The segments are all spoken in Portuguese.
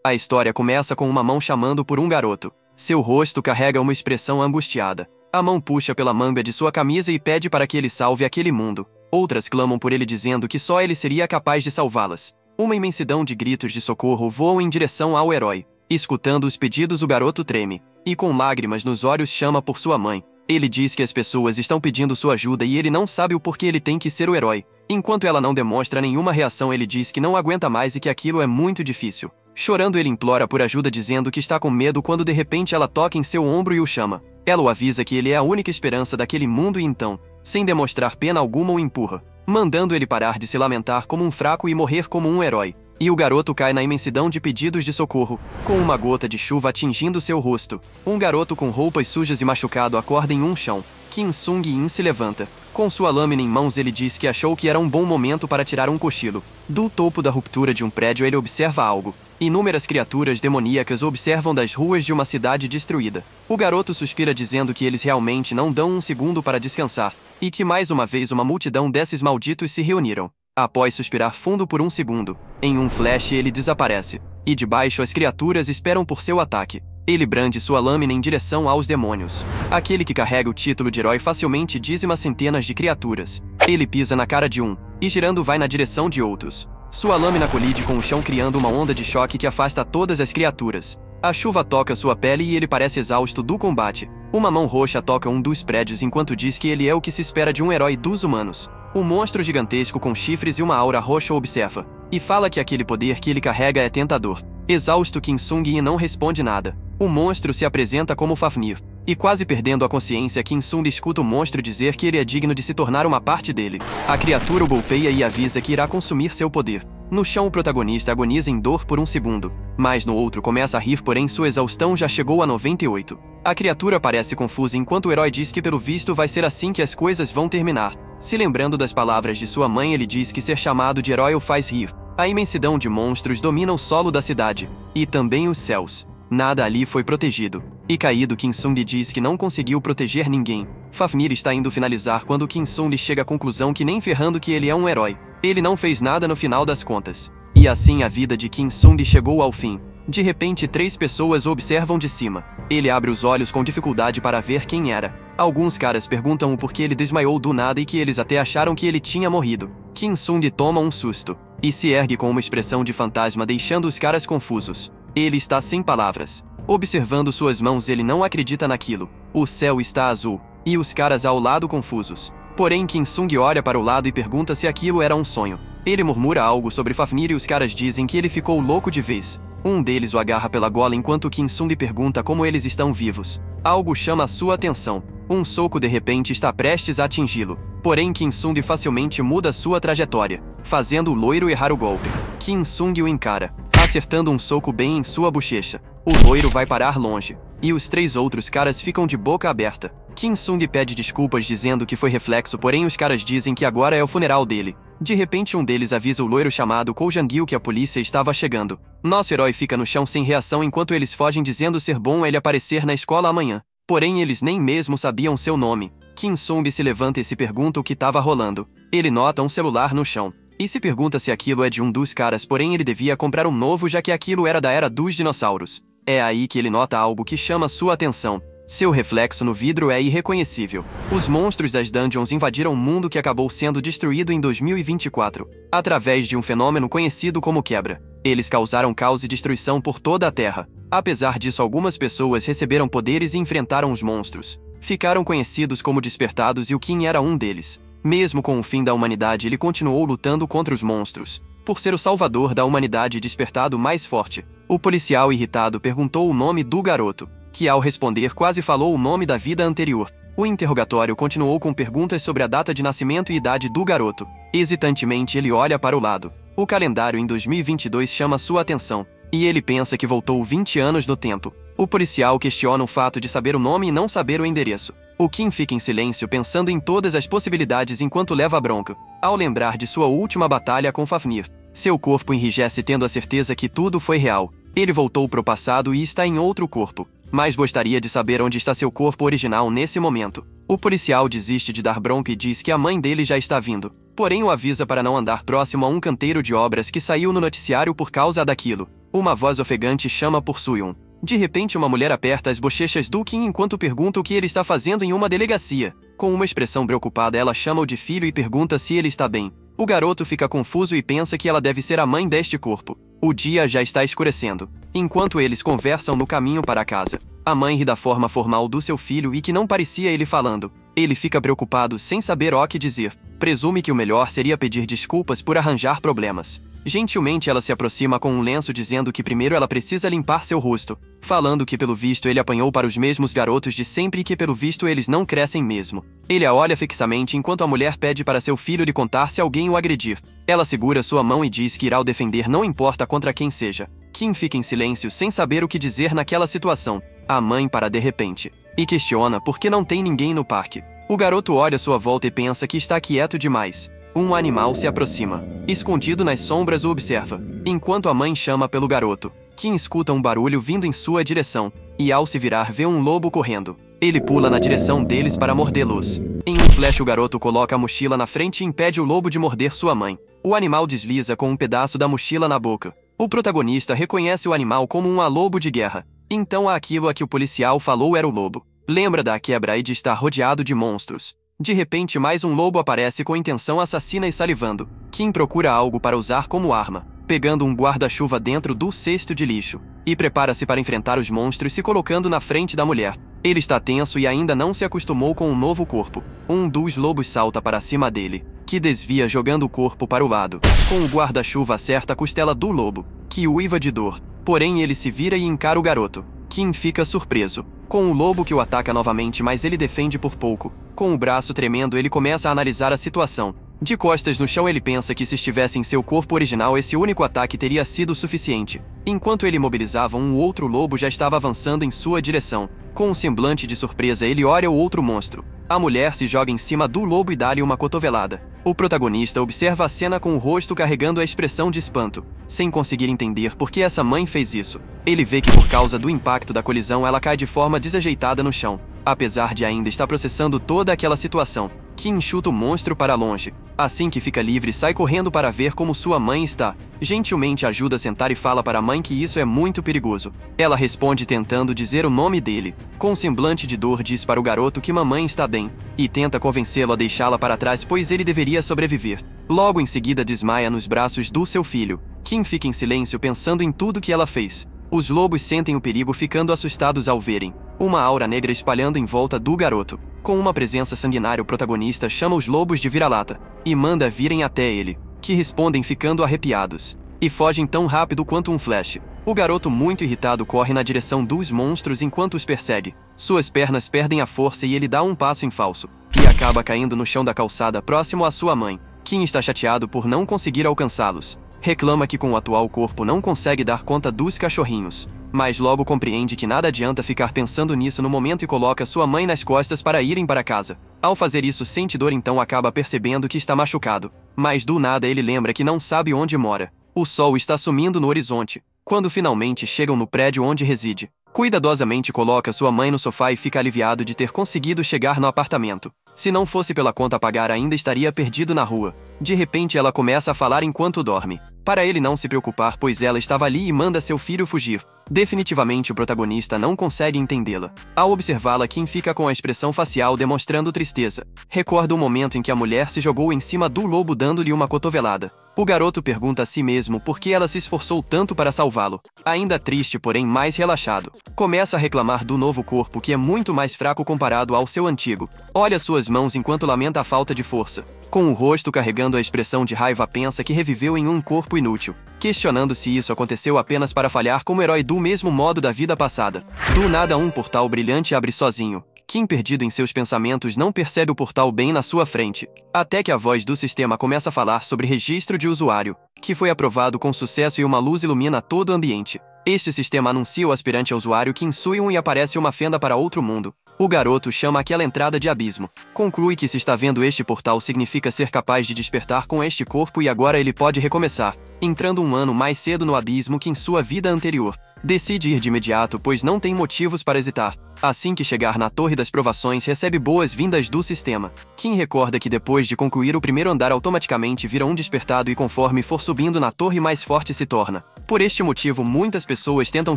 A história começa com uma mão chamando por um garoto. Seu rosto carrega uma expressão angustiada. A mão puxa pela manga de sua camisa e pede para que ele salve aquele mundo. Outras clamam por ele dizendo que só ele seria capaz de salvá-las. Uma imensidão de gritos de socorro voam em direção ao herói. Escutando os pedidos, o garoto treme. E com lágrimas nos olhos chama por sua mãe. Ele diz que as pessoas estão pedindo sua ajuda e ele não sabe o porquê ele tem que ser o herói. Enquanto ela não demonstra nenhuma reação, ele diz que não aguenta mais e que aquilo é muito difícil. Chorando, ele implora por ajuda dizendo que está com medo quando de repente ela toca em seu ombro e o chama. Ela o avisa que ele é a única esperança daquele mundo e então, sem demonstrar pena alguma, o empurra, mandando ele parar de se lamentar como um fraco e morrer como um herói. E o garoto cai na imensidão de pedidos de socorro, com uma gota de chuva atingindo seu rosto. Um garoto com roupas sujas e machucado acorda em um chão. Kim Sung-in se levanta. Com sua lâmina em mãos, ele diz que achou que era um bom momento para tirar um cochilo. Do topo da ruptura de um prédio, ele observa algo. Inúmeras criaturas demoníacas observam das ruas de uma cidade destruída. O garoto suspira dizendo que eles realmente não dão um segundo para descansar, e que mais uma vez uma multidão desses malditos se reuniram. Após suspirar fundo por um segundo, em um flash ele desaparece, e debaixo as criaturas esperam por seu ataque. Ele brande sua lâmina em direção aos demônios. Aquele que carrega o título de herói facilmente dizima centenas de criaturas. Ele pisa na cara de um, e girando vai na direção de outros. Sua lâmina colide com o chão criando uma onda de choque que afasta todas as criaturas. A chuva toca sua pele e ele parece exausto do combate. Uma mão roxa toca um dos prédios enquanto diz que ele é o que se espera de um herói dos humanos. Um monstro gigantesco com chifres e uma aura roxa o observa, e fala que aquele poder que ele carrega é tentador. Exausto, Kim Sung-in não responde nada. O monstro se apresenta como Fafnir, e quase perdendo a consciência, Kim Sung escuta o monstro dizer que ele é digno de se tornar uma parte dele. A criatura o golpeia e avisa que irá consumir seu poder. No chão, o protagonista agoniza em dor por um segundo, mas no outro começa a rir, porém sua exaustão já chegou a 98. A criatura parece confusa enquanto o herói diz que pelo visto vai ser assim que as coisas vão terminar. Se lembrando das palavras de sua mãe, ele diz que ser chamado de herói o faz rir. A imensidão de monstros domina o solo da cidade, e também os céus. Nada ali foi protegido. E caído, Kim Sung diz que não conseguiu proteger ninguém. Fafnir está indo finalizar quando Kim Sung chega à conclusão que nem ferrando que ele é um herói. Ele não fez nada no final das contas. E assim a vida de Kim Sung chegou ao fim. De repente, 3 pessoas o observam de cima. Ele abre os olhos com dificuldade para ver quem era. Alguns caras perguntam o porquê ele desmaiou do nada e que eles até acharam que ele tinha morrido. Kim Sung toma um susto e se ergue com uma expressão de fantasma, deixando os caras confusos. Ele está sem palavras. Observando suas mãos, ele não acredita naquilo. O céu está azul, e os caras ao lado confusos. Porém, Kim Sung olha para o lado e pergunta se aquilo era um sonho. Ele murmura algo sobre Fafnir e os caras dizem que ele ficou louco de vez. Um deles o agarra pela gola enquanto Kim Sung pergunta como eles estão vivos. Algo chama sua atenção. Um soco de repente está prestes a atingi-lo. Porém, Kim Sung facilmente muda sua trajetória, fazendo o loiro errar o golpe. Kim Sung o encara, acertando um soco bem em sua bochecha. O loiro vai parar longe, e os 3 outros caras ficam de boca aberta. Kim Sung pede desculpas dizendo que foi reflexo, porém os caras dizem que agora é o funeral dele. De repente, um deles avisa o loiro chamado Ko Jang-il que a polícia estava chegando. Nosso herói fica no chão sem reação enquanto eles fogem dizendo ser bom ele aparecer na escola amanhã. Porém, eles nem mesmo sabiam seu nome. Kim Sung se levanta e se pergunta o que estava rolando. Ele nota um celular no chão, e se pergunta se aquilo é de um dos caras, porém ele devia comprar um novo já que aquilo era da era dos dinossauros. É aí que ele nota algo que chama sua atenção. Seu reflexo no vidro é irreconhecível. Os monstros das dungeons invadiram um mundo que acabou sendo destruído em 2024, através de um fenômeno conhecido como quebra. Eles causaram caos e destruição por toda a Terra. Apesar disso, algumas pessoas receberam poderes e enfrentaram os monstros. Ficaram conhecidos como Despertados e o Kim era um deles. Mesmo com o fim da humanidade, ele continuou lutando contra os monstros. Por ser o salvador da humanidade e despertado mais forte, o policial irritado perguntou o nome do garoto, que ao responder quase falou o nome da vida anterior. O interrogatório continuou com perguntas sobre a data de nascimento e idade do garoto. Hesitantemente ele olha para o lado. O calendário em 2022 chama sua atenção, e ele pensa que voltou 20 anos no tempo. O policial questiona o fato de saber o nome e não saber o endereço. O Kim fica em silêncio pensando em todas as possibilidades enquanto leva a bronca, ao lembrar de sua última batalha com Fafnir. Seu corpo enrijece tendo a certeza que tudo foi real. Ele voltou pro passado e está em outro corpo, mas gostaria de saber onde está seu corpo original nesse momento. O policial desiste de dar bronca e diz que a mãe dele já está vindo. porém o avisa para não andar próximo a um canteiro de obras que saiu no noticiário por causa daquilo. Uma voz ofegante chama por Soo-yoon. De repente uma mulher aperta as bochechas do Kim enquanto pergunta o que ele está fazendo em uma delegacia. Com uma expressão preocupada ela chama-o de filho e pergunta se ele está bem. O garoto fica confuso e pensa que ela deve ser a mãe deste corpo. O dia já está escurecendo. Enquanto eles conversam no caminho para casa, a mãe ri da forma formal do seu filho e que não parecia ele falando. Ele fica preocupado sem saber o que dizer. Presume que o melhor seria pedir desculpas por arranjar problemas. Gentilmente ela se aproxima com um lenço dizendo que primeiro ela precisa limpar seu rosto, falando que pelo visto ele apanhou para os mesmos garotos de sempre e que pelo visto eles não crescem mesmo. Ele a olha fixamente enquanto a mulher pede para seu filho lhe contar se alguém o agredir. Ela segura sua mão e diz que irá o defender não importa contra quem seja. Kim fica em silêncio sem saber o que dizer naquela situação. A mãe para de repente e questiona por que não tem ninguém no parque. O garoto olha sua volta e pensa que está quieto demais. Um animal se aproxima. Escondido nas sombras o observa, enquanto a mãe chama pelo garoto. Kim escuta um barulho vindo em sua direção, e ao se virar vê um lobo correndo. Ele pula na direção deles para mordê-los. Em um flash o garoto coloca a mochila na frente e impede o lobo de morder sua mãe. O animal desliza com um pedaço da mochila na boca. O protagonista reconhece o animal como um lobo de guerra. Então aquilo a que o policial falou era o lobo. Lembra da quebra e de estar rodeado de monstros. De repente mais um lobo aparece com intenção assassina e salivando. Kim procura algo para usar como arma, pegando um guarda-chuva dentro do cesto de lixo, e prepara-se para enfrentar os monstros se colocando na frente da mulher. Ele está tenso e ainda não se acostumou com um novo corpo. Um dos lobos salta para cima dele, que desvia jogando o corpo para o lado. Com o guarda-chuva acerta a costela do lobo, que uiva de dor. Porém ele se vira e encara o garoto. Kim fica surpreso com o lobo que o ataca novamente, mas ele defende por pouco. Com o braço tremendo ele começa a analisar a situação. De costas no chão ele pensa que se estivesse em seu corpo original esse único ataque teria sido suficiente. Enquanto ele mobilizava um outro lobo já estava avançando em sua direção. Com um semblante de surpresa ele olha o outro monstro. A mulher se joga em cima do lobo e dá-lhe uma cotovelada. O protagonista observa a cena com o rosto carregando a expressão de espanto, sem conseguir entender por que essa mãe fez isso. Ele vê que por causa do impacto da colisão ela cai de forma desajeitada no chão. Apesar de ainda estar processando toda aquela situação, Kim chuta o monstro para longe. Assim que fica livre sai correndo para ver como sua mãe está. Gentilmente ajuda a sentar e fala para a mãe que isso é muito perigoso. Ela responde tentando dizer o nome dele. Com um semblante de dor diz para o garoto que mamãe está bem, e tenta convencê-lo a deixá-la para trás pois ele deveria sobreviver. Logo em seguida desmaia nos braços do seu filho. Kim fica em silêncio pensando em tudo que ela fez. Os lobos sentem o perigo ficando assustados ao verem uma aura negra espalhando em volta do garoto. Com uma presença sanguinária o protagonista chama os lobos de vira-lata e manda virem até ele, que respondem ficando arrepiados, e fogem tão rápido quanto um flash. O garoto muito irritado corre na direção dos monstros enquanto os persegue. Suas pernas perdem a força e ele dá um passo em falso, e acaba caindo no chão da calçada próximo à sua mãe. Kim está chateado por não conseguir alcançá-los. Reclama que com o atual corpo não consegue dar conta dos cachorrinhos, mas logo compreende que nada adianta ficar pensando nisso no momento e coloca sua mãe nas costas para irem para casa. Ao fazer isso sente dor então acaba percebendo que está machucado, mas do nada ele lembra que não sabe onde mora. O sol está sumindo no horizonte, quando finalmente chegam no prédio onde reside. Cuidadosamente coloca sua mãe no sofá e fica aliviado de ter conseguido chegar no apartamento. Se não fosse pela conta a pagar ainda estaria perdido na rua. De repente ela começa a falar enquanto dorme. Para ele não se preocupar pois ela estava ali e manda seu filho fugir. Definitivamente o protagonista não consegue entendê-la. Ao observá-la Kim fica com a expressão facial demonstrando tristeza. Recorda o momento em que a mulher se jogou em cima do lobo dando-lhe uma cotovelada. O garoto pergunta a si mesmo por que ela se esforçou tanto para salvá-lo. Ainda triste porém mais relaxado, começa a reclamar do novo corpo que é muito mais fraco comparado ao seu antigo. Olha suas mãos enquanto lamenta a falta de força. Com o rosto carregando a expressão de raiva pensa que reviveu em um corpo inútil, questionando se isso aconteceu apenas para falhar como herói do mesmo modo da vida passada. Do nada um portal brilhante abre sozinho. Kim, perdido em seus pensamentos, não percebe o portal bem na sua frente, até que a voz do sistema começa a falar sobre registro de usuário, que foi aprovado com sucesso e uma luz ilumina todo o ambiente. Este sistema anuncia o aspirante a usuário Kim Soo-yoon e aparece uma fenda para outro mundo. O garoto chama aquela entrada de abismo. Conclui que se está vendo este portal significa ser capaz de despertar com este corpo e agora ele pode recomeçar, entrando um ano mais cedo no abismo que em sua vida anterior. Decide ir de imediato, pois não tem motivos para hesitar. Assim que chegar na Torre das Provações, recebe boas-vindas do sistema. Kim recorda que depois de concluir o primeiro andar automaticamente vira um despertado e conforme for subindo na torre mais forte se torna. Por este motivo, muitas pessoas tentam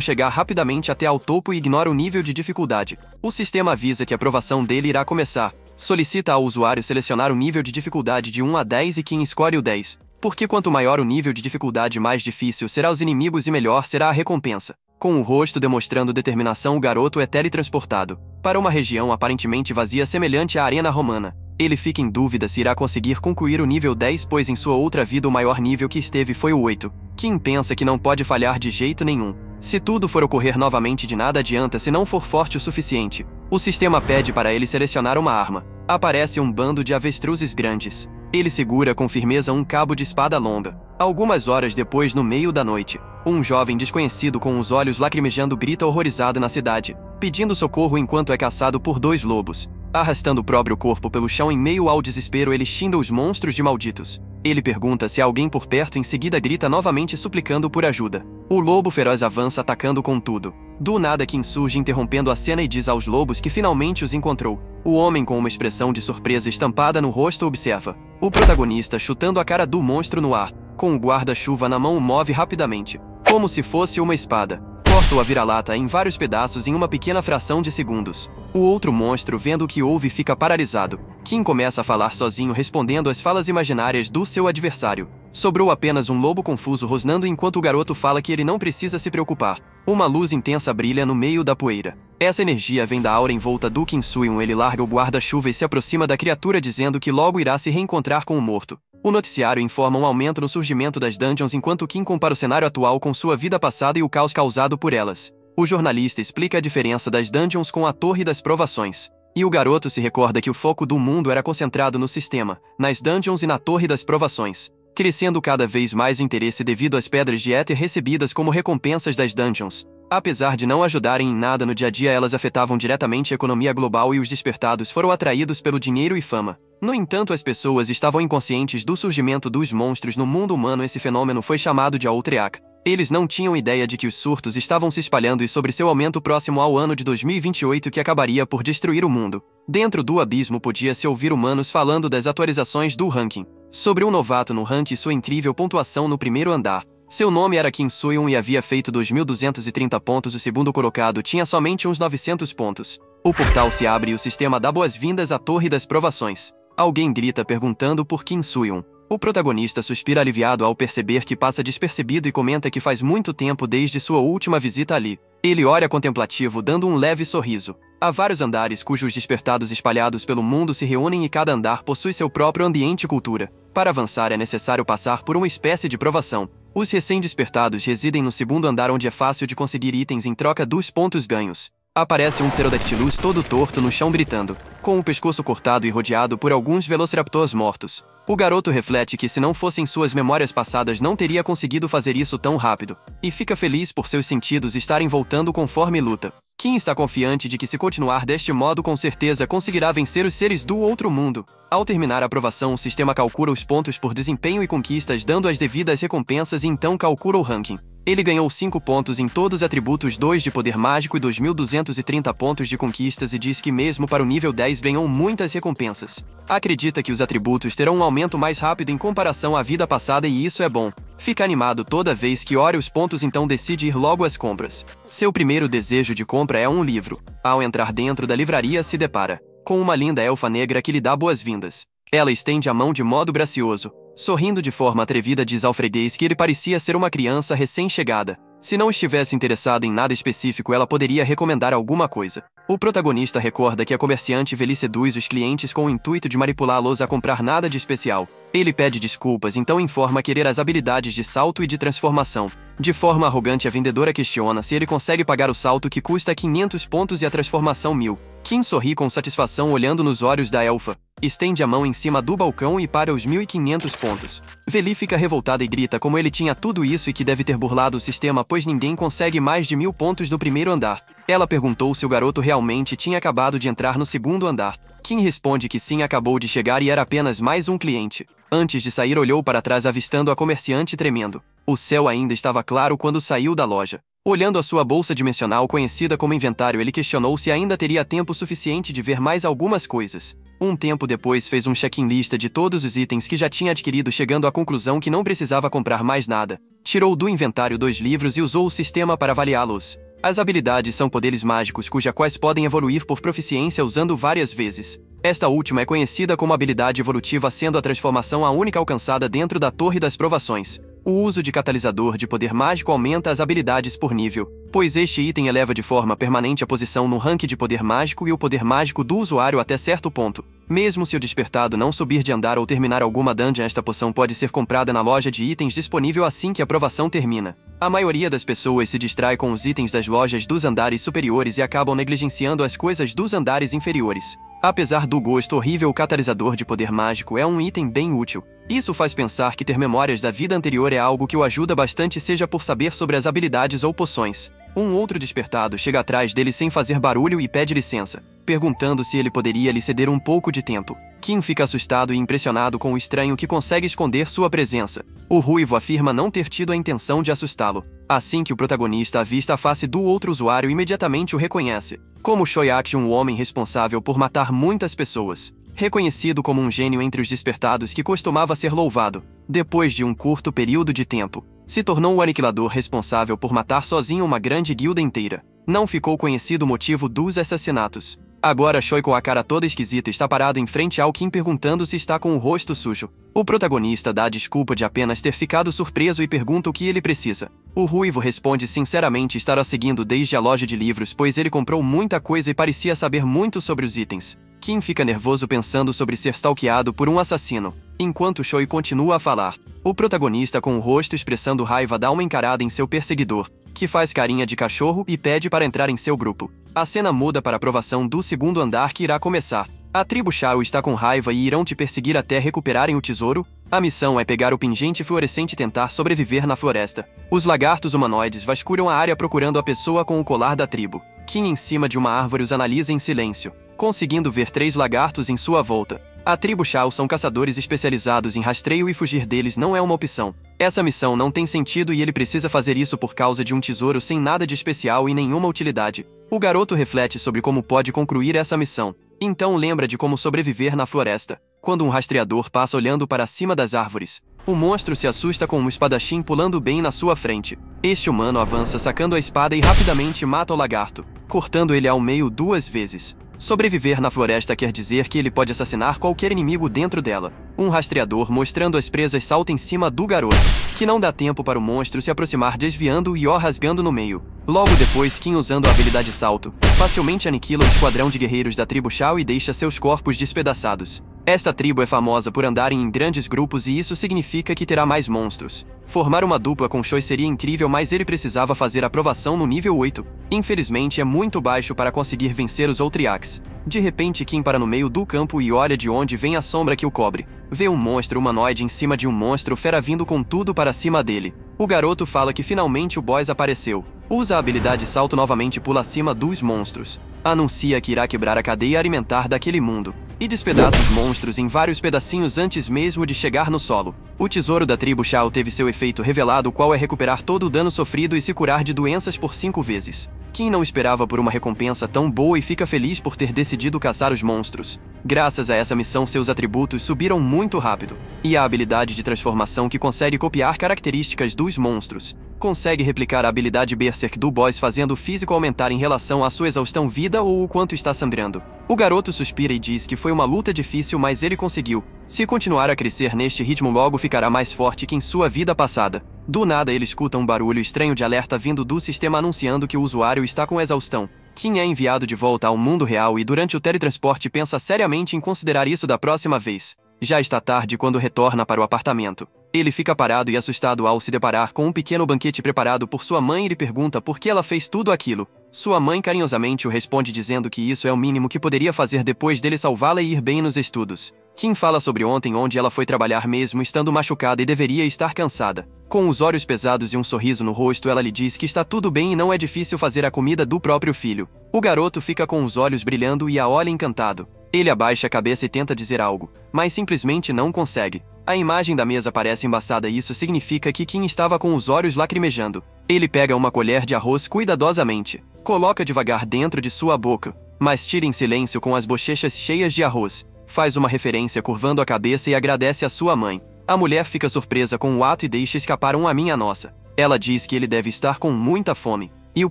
chegar rapidamente até ao topo e ignoram o nível de dificuldade. O sistema avisa que a provação dele irá começar. Solicita ao usuário selecionar o nível de dificuldade de 1 a 10 e Kim escolhe o 10. Porque quanto maior o nível de dificuldade, mais difícil será os inimigos e melhor será a recompensa. Com o rosto demonstrando determinação, o garoto é teletransportado para uma região aparentemente vazia semelhante à Arena Romana. Ele fica em dúvida se irá conseguir concluir o nível 10, pois em sua outra vida o maior nível que esteve foi o 8. Kim pensa que não pode falhar de jeito nenhum. Se tudo for ocorrer novamente, de nada adianta se não for forte o suficiente. O sistema pede para ele selecionar uma arma. Aparece um bando de avestruzes grandes. Ele segura com firmeza um cabo de espada longa. Algumas horas depois, no meio da noite, um jovem desconhecido com os olhos lacrimejando grita horrorizado na cidade, pedindo socorro enquanto é caçado por 2 lobos. Arrastando o próprio corpo pelo chão em meio ao desespero, ele xinga os monstros de malditos. Ele pergunta se há alguém por perto, em seguida grita novamente suplicando por ajuda. O lobo feroz avança atacando com tudo. Do nada, Kim surge interrompendo a cena e diz aos lobos que finalmente os encontrou. O homem, com uma expressão de surpresa estampada no rosto, observa o protagonista chutando a cara do monstro no ar. Com o guarda-chuva na mão, o move rapidamente, como se fosse uma espada. Corta-o a vira-lata em vários pedaços em uma pequena fração de segundos. O outro monstro, vendo o que houve, fica paralisado. Kim começa a falar sozinho, respondendo às falas imaginárias do seu adversário. Sobrou apenas um lobo confuso rosnando enquanto o garoto fala que ele não precisa se preocupar. Uma luz intensa brilha no meio da poeira. Essa energia vem da aura em volta do Kim Soo-hyun. Ele larga o guarda-chuva e se aproxima da criatura, dizendo que logo irá se reencontrar com o morto. O noticiário informa um aumento no surgimento das dungeons enquanto Kim compara o cenário atual com sua vida passada e o caos causado por elas. O jornalista explica a diferença das dungeons com a Torre das Provações. E o garoto se recorda que o foco do mundo era concentrado no sistema, nas dungeons e na Torre das Provações, crescendo cada vez mais o interesse devido às pedras de éter recebidas como recompensas das dungeons. Apesar de não ajudarem em nada no dia a dia, elas afetavam diretamente a economia global e os despertados foram atraídos pelo dinheiro e fama. No entanto, as pessoas estavam inconscientes do surgimento dos monstros no mundo humano. Esse fenômeno foi chamado de Outreak. Eles não tinham ideia de que os surtos estavam se espalhando e sobre seu aumento próximo ao ano de 2028 que acabaria por destruir o mundo. Dentro do abismo podia-se ouvir humanos falando das atualizações do ranking. Sobre um novato no ranking e sua incrível pontuação no primeiro andar. Seu nome era Kim Soo-hyun e havia feito 2.230 pontos. O segundo colocado tinha somente uns 900 pontos. O portal se abre e o sistema dá boas-vindas à Torre das Provações. Alguém grita perguntando por Kim Soo-hyun. O protagonista suspira aliviado ao perceber que passa despercebido e comenta que faz muito tempo desde sua última visita ali. Ele olha contemplativo, dando um leve sorriso. Há vários andares cujos despertados espalhados pelo mundo se reúnem e cada andar possui seu próprio ambiente e cultura. Para avançar é necessário passar por uma espécie de provação. Os recém-despertados residem no segundo andar, onde é fácil de conseguir itens em troca dos pontos ganhos. Aparece um pterodactylus todo torto no chão gritando, com o pescoço cortado e rodeado por alguns velociraptors mortos. O garoto reflete que se não fossem suas memórias passadas não teria conseguido fazer isso tão rápido, e fica feliz por seus sentidos estarem voltando conforme luta. Kim está confiante de que se continuar deste modo com certeza conseguirá vencer os seres do outro mundo. Ao terminar a aprovação, o sistema calcula os pontos por desempenho e conquistas, dando as devidas recompensas e então calcula o ranking. Ele ganhou 5 pontos em todos os atributos, 2 de poder mágico e 2.230 pontos de conquistas, e diz que mesmo para o nível 10 ganhou muitas recompensas. Acredita que os atributos terão um aumento mais rápido em comparação à vida passada e isso é bom. Fica animado toda vez que olha os pontos, então decide ir logo às compras. Seu primeiro desejo de compra é um livro. Ao entrar dentro da livraria, se depara com uma linda elfa negra que lhe dá boas-vindas. Ela estende a mão de modo gracioso. Sorrindo de forma atrevida, diz ao freguês que ele parecia ser uma criança recém-chegada. Se não estivesse interessado em nada específico, ela poderia recomendar alguma coisa. O protagonista recorda que a comerciante velha seduz os clientes com o intuito de manipulá-los a comprar nada de especial. Ele pede desculpas, então informa querer as habilidades de salto e de transformação. De forma arrogante, a vendedora questiona se ele consegue pagar o salto, que custa 500 pontos, e a transformação 1000. Kim sorri com satisfação olhando nos olhos da elfa. Estende a mão em cima do balcão e para os 1.500 pontos. Veli fica revoltada e grita como ele tinha tudo isso e que deve ter burlado o sistema, pois ninguém consegue mais de 1000 pontos no primeiro andar. Ela perguntou se o garoto realmente tinha acabado de entrar no segundo andar. Kim responde que sim, acabou de chegar e era apenas mais um cliente. Antes de sair, olhou para trás avistando a comerciante tremendo. O céu ainda estava claro quando saiu da loja. Olhando a sua bolsa dimensional conhecida como inventário, ele questionou se ainda teria tempo suficiente de ver mais algumas coisas. Um tempo depois fez um check-in lista de todos os itens que já tinha adquirido, chegando à conclusão que não precisava comprar mais nada. Tirou do inventário 2 livros e usou o sistema para avaliá-los. As habilidades são poderes mágicos quais podem evoluir por proficiência usando várias vezes. Esta última é conhecida como habilidade evolutiva, sendo a transformação a única alcançada dentro da Torre das Provações. O uso de catalisador de poder mágico aumenta as habilidades por nível, pois este item eleva de forma permanente a posição no ranking de poder mágico e o poder mágico do usuário até certo ponto. Mesmo se o despertado não subir de andar ou terminar alguma dungeon, esta poção pode ser comprada na loja de itens disponível assim que a provação termina. A maioria das pessoas se distrai com os itens das lojas dos andares superiores e acabam negligenciando as coisas dos andares inferiores. Apesar do gosto horrível, o catalisador de poder mágico é um item bem útil. Isso faz pensar que ter memórias da vida anterior é algo que o ajuda bastante, seja por saber sobre as habilidades ou poções. Um outro despertado chega atrás dele sem fazer barulho e pede licença, perguntando se ele poderia lhe ceder um pouco de tempo. Kim fica assustado e impressionado com o estranho que consegue esconder sua presença. O ruivo afirma não ter tido a intenção de assustá-lo. Assim que o protagonista avista a face do outro usuário, imediatamente o reconhece como Shoyak, um homem responsável por matar muitas pessoas. Reconhecido como um gênio entre os despertados que costumava ser louvado, depois de um curto período de tempo, se tornou o aniquilador responsável por matar sozinho uma grande guilda inteira. Não ficou conhecido o motivo dos assassinatos. Agora Choi, com a cara toda esquisita, está parado em frente ao Kim perguntando se está com o rosto sujo. O protagonista dá a desculpa de apenas ter ficado surpreso e pergunta o que ele precisa. O ruivo responde sinceramente estar a seguindo desde a loja de livros, pois ele comprou muita coisa e parecia saber muito sobre os itens. Kim fica nervoso pensando sobre ser stalkeado por um assassino. Enquanto Choi continua a falar, o protagonista, com o rosto expressando raiva, dá uma encarada em seu perseguidor, que faz carinha de cachorro e pede para entrar em seu grupo. A cena muda para a provação do segundo andar que irá começar. A tribo Shao está com raiva e irão te perseguir até recuperarem o tesouro. A missão é pegar o pingente fluorescente e tentar sobreviver na floresta. Os lagartos humanoides vasculham a área procurando a pessoa com o colar da tribo. Kim, em cima de uma árvore, os analisa em silêncio, conseguindo ver 3 lagartos em sua volta. A tribo Shao são caçadores especializados em rastreio e fugir deles não é uma opção. Essa missão não tem sentido e ele precisa fazer isso por causa de um tesouro sem nada de especial e nenhuma utilidade. O garoto reflete sobre como pode concluir essa missão. Então lembra de como sobreviver na floresta. Quando um rastreador passa olhando para cima das árvores, o monstro se assusta com um espadachim pulando bem na sua frente. Este humano avança sacando a espada e rapidamente mata o lagarto, cortando ele ao meio 2 vezes. Sobreviver na floresta quer dizer que ele pode assassinar qualquer inimigo dentro dela. Um rastreador mostrando as presas salta em cima do garoto, que não dá tempo para o monstro se aproximar, desviando e o rasgando no meio. Logo depois, Kim, usando a habilidade salto, facilmente aniquila o esquadrão de guerreiros da tribo Shao e deixa seus corpos despedaçados. Esta tribo é famosa por andarem em grandes grupos e isso significa que terá mais monstros. Formar uma dupla com Choi seria incrível, mas ele precisava fazer a aprovação no nível 8. Infelizmente é muito baixo para conseguir vencer os Outriacs. De repente, Kim para no meio do campo e olha de onde vem a sombra que o cobre. Vê um monstro humanoide em cima de um monstro fera vindo com tudo para cima dele. O garoto fala que finalmente o boss apareceu. Usa a habilidade salto novamente e pula acima dos monstros. Anuncia que irá quebrar a cadeia alimentar daquele mundo e despedaça os monstros em vários pedacinhos antes mesmo de chegar no solo. O tesouro da tribo Shao teve seu efeito revelado, qual é recuperar todo o dano sofrido e se curar de doenças por 5 vezes. Kim não esperava por uma recompensa tão boa e fica feliz por ter decidido caçar os monstros. Graças a essa missão, seus atributos subiram muito rápido. E a habilidade de transformação, que consegue copiar características dos monstros, consegue replicar a habilidade Berserk do boss, fazendo o físico aumentar em relação à sua exaustão vida ou o quanto está sangrando. O garoto suspira e diz que foi uma luta difícil, mas ele conseguiu. Se continuar a crescer neste ritmo, logo ficará mais forte que em sua vida passada. Do nada ele escuta um barulho estranho de alerta vindo do sistema anunciando que o usuário está com exaustão. Kim é enviado de volta ao mundo real e durante o teletransporte pensa seriamente em considerar isso da próxima vez. Já está tarde quando retorna para o apartamento. Ele fica parado e assustado ao se deparar com um pequeno banquete preparado por sua mãe e lhe pergunta por que ela fez tudo aquilo. Sua mãe carinhosamente o responde dizendo que isso é o mínimo que poderia fazer depois dele salvá-la e ir bem nos estudos. Kim fala sobre ontem, onde ela foi trabalhar mesmo estando machucada e deveria estar cansada. Com os olhos pesados e um sorriso no rosto, ela lhe diz que está tudo bem e não é difícil fazer a comida do próprio filho. O garoto fica com os olhos brilhando e a olha encantado. Ele abaixa a cabeça e tenta dizer algo, mas simplesmente não consegue. A imagem da mesa parece embaçada e isso significa que Kim estava com os olhos lacrimejando. Ele pega uma colher de arroz cuidadosamente, coloca devagar dentro de sua boca, mas tira em silêncio com as bochechas cheias de arroz. Faz uma referência curvando a cabeça e agradece a sua mãe. A mulher fica surpresa com o ato e deixa escapar um "a minha nossa". Ela diz que ele deve estar com muita fome. E o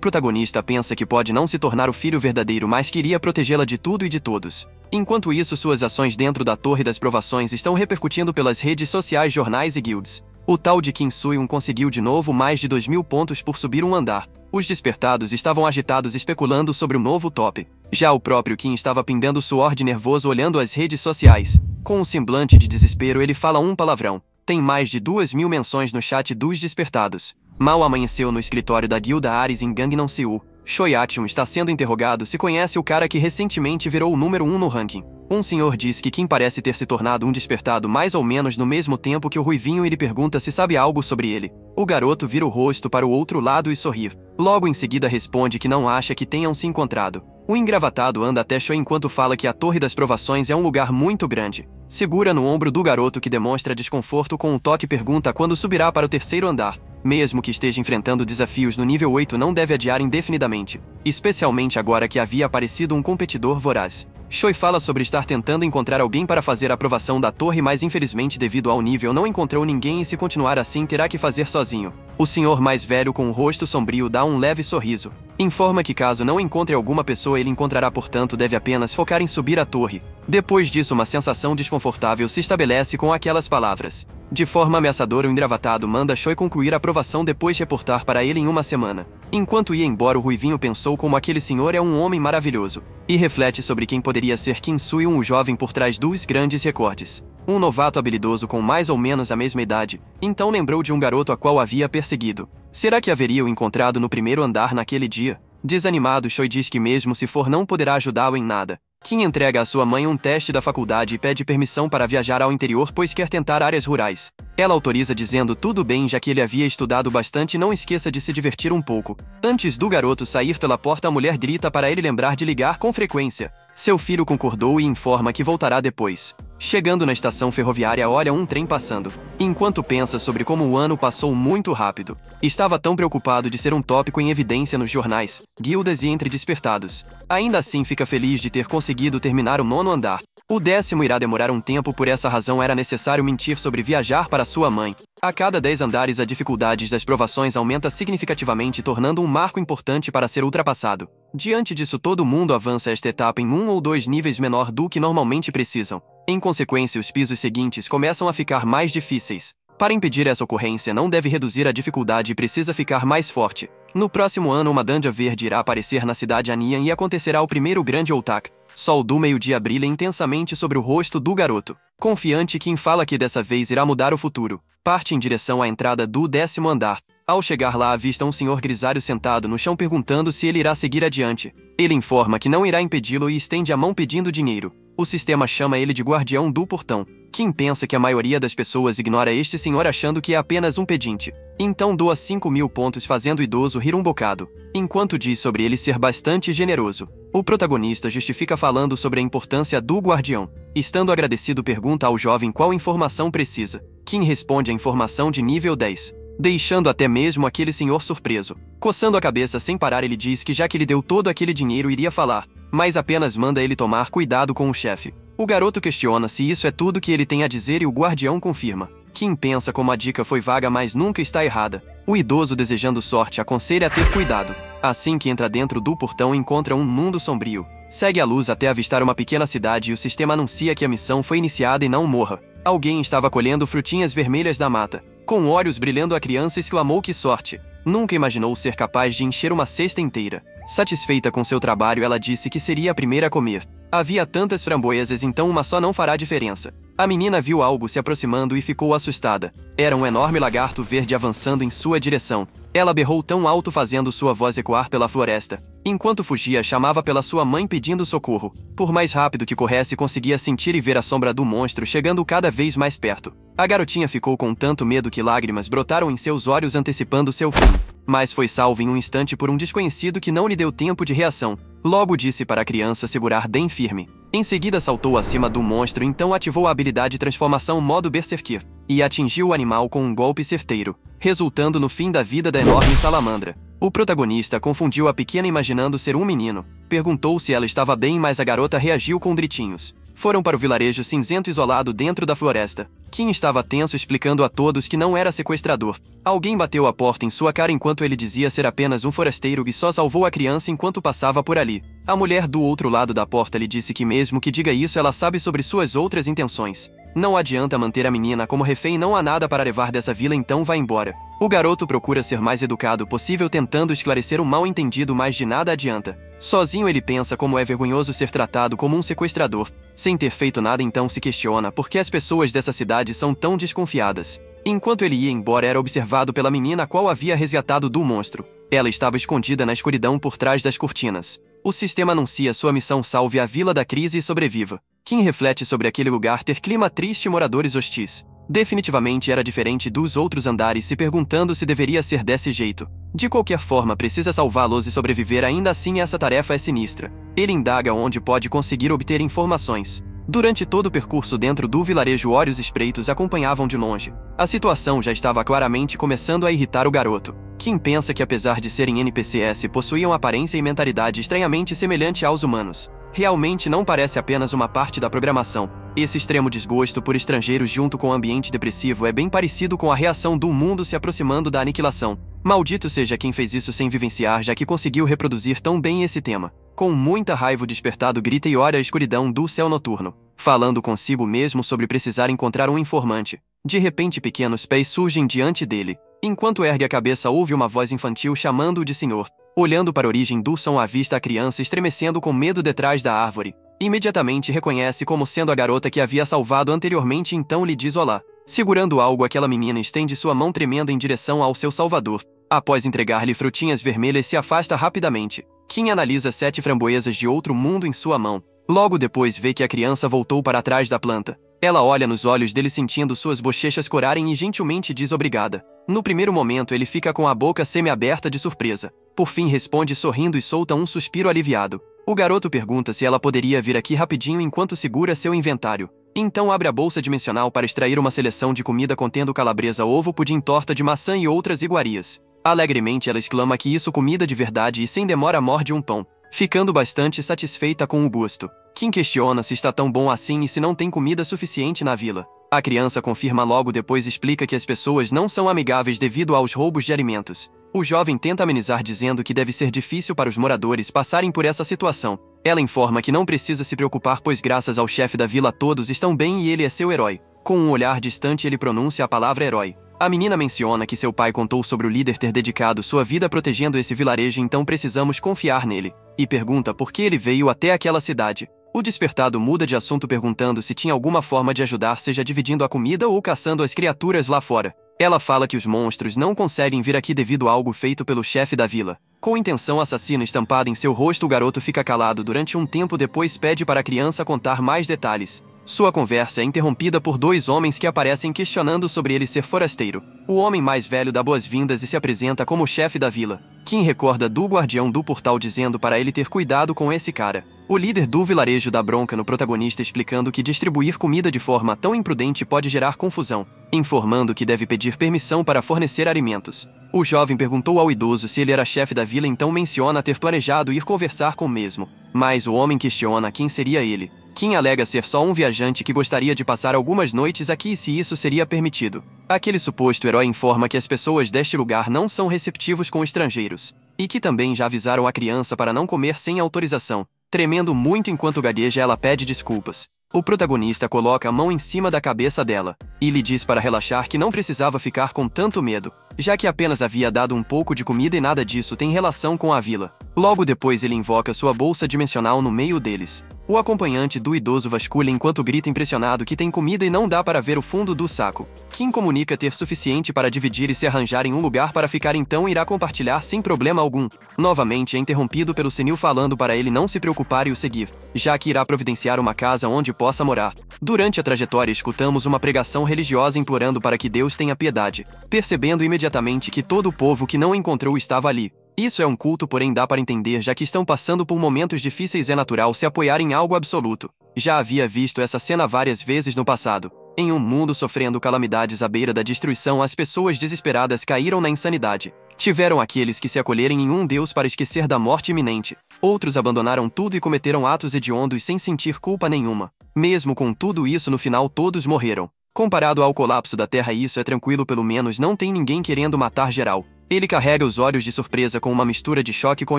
protagonista pensa que pode não se tornar o filho verdadeiro, mas queria protegê-la de tudo e de todos. Enquanto isso, suas ações dentro da Torre das Provações estão repercutindo pelas redes sociais, jornais e guilds. O tal de Kim Soo-hyun conseguiu de novo mais de 2.000 pontos por subir um andar. Os despertados estavam agitados especulando sobre o novo top. Já o próprio Kim estava pingando suor de nervoso olhando as redes sociais. Com um semblante de desespero, ele fala um palavrão. Tem mais de 2.000 menções no chat dos despertados. Mal amanheceu no escritório da guilda Ares em Gangnam-seul. Choi Acheon está sendo interrogado se conhece o cara que recentemente virou o número 1 no ranking. Um senhor diz que Kim parece ter se tornado um despertado mais ou menos no mesmo tempo que o ruivinho e lhe pergunta se sabe algo sobre ele. O garoto vira o rosto para o outro lado e sorri. Logo em seguida responde que não acha que tenham se encontrado. O engravatado anda até Choi enquanto fala que a Torre das Provações é um lugar muito grande. Segura no ombro do garoto que demonstra desconforto com um toque e pergunta quando subirá para o terceiro andar. Mesmo que esteja enfrentando desafios no nível 8, não deve adiar indefinidamente, especialmente agora que havia aparecido um competidor voraz. Choi fala sobre estar tentando encontrar alguém para fazer a aprovação da torre, mas infelizmente devido ao nível não encontrou ninguém e se continuar assim terá que fazer sozinho. O senhor mais velho com o rosto sombrio dá um leve sorriso. Informa que caso não encontre alguma pessoa ele encontrará, portanto deve apenas focar em subir a torre. Depois disso uma sensação desconfortável se estabelece com aquelas palavras. De forma ameaçadora o engravatado manda Choi concluir a aprovação depois reportar para ele em uma semana. Enquanto ia embora o ruivinho pensou como aquele senhor é um homem maravilhoso. E reflete sobre quem poderia ser Kim Soo-hyun, o jovem por trás dos grandes recordes. Um novato habilidoso com mais ou menos a mesma idade. Então lembrou de um garoto a qual havia perseguido. Será que haveria o encontrado no primeiro andar naquele dia? Desanimado, Choi diz que mesmo se for não poderá ajudá-lo em nada. Kim entrega à sua mãe um teste da faculdade e pede permissão para viajar ao interior pois quer tentar áreas rurais. Ela autoriza dizendo tudo bem, já que ele havia estudado bastante e não esqueça de se divertir um pouco. Antes do garoto sair pela porta, a mulher grita para ele lembrar de ligar com frequência. Seu filho concordou e informa que voltará depois. Chegando na estação ferroviária, olha um trem passando. Enquanto pensa sobre como o ano passou muito rápido. Estava tão preocupado de ser um tópico em evidência nos jornais, guildas e entre despertados. Ainda assim fica feliz de ter conseguido terminar o 9º andar. O 10º irá demorar um tempo, por essa razão era necessário mentir sobre viajar para sua mãe. A cada 10 andares a dificuldade das provações aumenta significativamente, tornando um marco importante para ser ultrapassado. Diante disso todo mundo avança esta etapa em 1 ou 2 níveis menor do que normalmente precisam. Em consequência, os pisos seguintes começam a ficar mais difíceis. Para impedir essa ocorrência, não deve reduzir a dificuldade e precisa ficar mais forte. No próximo ano, uma Danja Verde irá aparecer na cidade Anian e acontecerá o primeiro grande Outak. Sol do meio-dia brilha intensamente sobre o rosto do garoto. Confiante, Kim fala que dessa vez irá mudar o futuro. Parte em direção à entrada do 10º andar. Ao chegar lá, avista um senhor grisalho sentado no chão perguntando se ele irá seguir adiante. Ele informa que não irá impedi-lo e estende a mão pedindo dinheiro. O sistema chama ele de guardião do portão. Kim pensa que a maioria das pessoas ignora este senhor achando que é apenas um pedinte. Então doa 5.000 pontos fazendo o idoso rir um bocado. Enquanto diz sobre ele ser bastante generoso. O protagonista justifica falando sobre a importância do guardião. Estando agradecido, pergunta ao jovem qual informação precisa. Kim responde a informação de nível 10. Deixando até mesmo aquele senhor surpreso. Coçando a cabeça sem parar, ele diz que já que lhe deu todo aquele dinheiro iria falar, mas apenas manda ele tomar cuidado com o chefe. O garoto questiona se isso é tudo que ele tem a dizer e o guardião confirma. Kim pensa como a dica foi vaga, mas nunca está errada. O idoso, desejando sorte, aconselha a ter cuidado. Assim que entra dentro do portão, encontra um mundo sombrio. Segue a luz até avistar uma pequena cidade e o sistema anuncia que a missão foi iniciada e não morra. Alguém estava colhendo frutinhas vermelhas da mata. Com olhos brilhando, a criança exclamou que sorte. Nunca imaginou ser capaz de encher uma cesta inteira. Satisfeita com seu trabalho, ela disse que seria a primeira a comer. Havia tantas framboesas, então uma só não fará diferença. A menina viu algo se aproximando e ficou assustada. Era um enorme lagarto verde avançando em sua direção. Ela berrou tão alto, fazendo sua voz ecoar pela floresta. Enquanto fugia, chamava pela sua mãe pedindo socorro. Por mais rápido que corresse, conseguia sentir e ver a sombra do monstro chegando cada vez mais perto. A garotinha ficou com tanto medo que lágrimas brotaram em seus olhos antecipando seu fim. Mas foi salvo em um instante por um desconhecido que não lhe deu tempo de reação. Logo disse para a criança segurar bem firme. Em seguida saltou acima do monstro, então ativou a habilidade Transformação modo Berserker e atingiu o animal com um golpe certeiro, resultando no fim da vida da enorme salamandra. O protagonista confundiu a pequena imaginando ser um menino. Perguntou se ela estava bem, mas a garota reagiu com gritinhos. Foram para o vilarejo cinzento isolado dentro da floresta. Kim estava tenso, explicando a todos que não era sequestrador. Alguém bateu a porta em sua cara enquanto ele dizia ser apenas um forasteiro e só salvou a criança enquanto passava por ali. A mulher do outro lado da porta lhe disse que mesmo que diga isso, ela sabe sobre suas outras intenções. Não adianta manter a menina como refém, não há nada para levar dessa vila, então vá embora. O garoto procura ser mais educado possível, tentando esclarecer o mal-entendido, mas de nada adianta. Sozinho ele pensa como é vergonhoso ser tratado como um sequestrador. Sem ter feito nada, então se questiona por que as pessoas dessa cidade são tão desconfiadas. Enquanto ele ia embora, era observado pela menina a qual havia resgatado do monstro. Ela estava escondida na escuridão por trás das cortinas. O sistema anuncia sua missão: salve a vila da crise e sobreviva. Kim reflete sobre aquele lugar ter clima triste e moradores hostis. Definitivamente era diferente dos outros andares, se perguntando se deveria ser desse jeito. De qualquer forma, precisa salvá-los e sobreviver, ainda assim essa tarefa é sinistra. Ele indaga onde pode conseguir obter informações. Durante todo o percurso dentro do vilarejo, olhos espreitos acompanhavam de longe. A situação já estava claramente começando a irritar o garoto. Kim pensa que apesar de serem NPCs, possuíam aparência e mentalidade estranhamente semelhante aos humanos. Realmente não parece apenas uma parte da programação. Esse extremo desgosto por estrangeiros junto com o ambiente depressivo é bem parecido com a reação do mundo se aproximando da aniquilação. Maldito seja quem fez isso sem vivenciar, já que conseguiu reproduzir tão bem esse tema. Com muita raiva, o despertado grita e olha a escuridão do céu noturno, falando consigo mesmo sobre precisar encontrar um informante. De repente, pequenos pés surgem diante dele. Enquanto ergue a cabeça, ouve uma voz infantil chamando-o de senhor. Olhando para a origem do som, avista a criança estremecendo com medo detrás da árvore. Imediatamente reconhece como sendo a garota que havia salvado anteriormente, então lhe diz olá. Segurando algo, aquela menina estende sua mão tremenda em direção ao seu salvador. Após entregar-lhe frutinhas vermelhas, se afasta rapidamente. Kim analisa 7 framboesas de outro mundo em sua mão. Logo depois vê que a criança voltou para trás da planta. Ela olha nos olhos dele, sentindo suas bochechas corarem, e gentilmente diz obrigada. No primeiro momento ele fica com a boca semi-aberta de surpresa. Por fim responde sorrindo e solta um suspiro aliviado. O garoto pergunta se ela poderia vir aqui rapidinho enquanto segura seu inventário. Então abre a bolsa dimensional para extrair uma seleção de comida contendo calabresa, ovo, pudim, torta de maçã e outras iguarias. Alegremente ela exclama que isso comida de verdade e sem demora morde um pão, ficando bastante satisfeita com o gosto. Kim questiona se está tão bom assim e se não tem comida suficiente na vila. A criança confirma logo depois, explica que as pessoas não são amigáveis devido aos roubos de alimentos. O jovem tenta amenizar dizendo que deve ser difícil para os moradores passarem por essa situação. Ela informa que não precisa se preocupar, pois graças ao chefe da vila todos estão bem e ele é seu herói. Com um olhar distante ele pronuncia a palavra herói. A menina menciona que seu pai contou sobre o líder ter dedicado sua vida protegendo esse vilarejo, então precisamos confiar nele. E pergunta por que ele veio até aquela cidade. O despertado muda de assunto perguntando se tinha alguma forma de ajudar, seja dividindo a comida ou caçando as criaturas lá fora. Ela fala que os monstros não conseguem vir aqui devido a algo feito pelo chefe da vila. Com intenção assassina estampada em seu rosto, o garoto fica calado durante um tempo, depois pede para a criança contar mais detalhes. Sua conversa é interrompida por 2 homens que aparecem questionando sobre ele ser forasteiro. O homem mais velho dá boas-vindas e se apresenta como chefe da vila. Kim recorda do guardião do portal dizendo para ele ter cuidado com esse cara. O líder do vilarejo dá bronca no protagonista, explicando que distribuir comida de forma tão imprudente pode gerar confusão, informando que deve pedir permissão para fornecer alimentos. O jovem perguntou ao idoso se ele era chefe da vila, então menciona ter planejado ir conversar com o mesmo. Mas o homem questiona quem seria ele. Kim alega ser só um viajante que gostaria de passar algumas noites aqui e se isso seria permitido. Aquele suposto herói informa que as pessoas deste lugar não são receptivos com estrangeiros, e que também já avisaram a criança para não comer sem autorização. Tremendo muito enquanto gagueja, ela pede desculpas. O protagonista coloca a mão em cima da cabeça dela e lhe diz para relaxar que não precisava ficar com tanto medo, já que apenas havia dado um pouco de comida e nada disso tem relação com a vila. Logo depois ele invoca sua bolsa dimensional no meio deles. O acompanhante do idoso vasculha enquanto grita impressionado que tem comida e não dá para ver o fundo do saco. Kim comunica ter suficiente para dividir e se arranjarem um lugar para ficar, então irá compartilhar sem problema algum. Novamente é interrompido pelo senil falando para ele não se preocupar e o seguir, já que irá providenciar uma casa onde possa morar. Durante a trajetória escutamos uma pregação religiosa implorando para que Deus tenha piedade, percebendo imediatamente que todo o povo que não encontrou estava ali. Isso é um culto, porém dá para entender, já que estão passando por momentos difíceis, é natural se apoiar em algo absoluto. Já havia visto essa cena várias vezes no passado. Em um mundo sofrendo calamidades à beira da destruição, as pessoas desesperadas caíram na insanidade. Tiveram aqueles que se acolherem em um Deus para esquecer da morte iminente. Outros abandonaram tudo e cometeram atos hediondos sem sentir culpa nenhuma. Mesmo com tudo isso, no final todos morreram. Comparado ao colapso da Terra, isso é tranquilo, pelo menos não tem ninguém querendo matar geral. Ele carrega os olhos de surpresa com uma mistura de choque com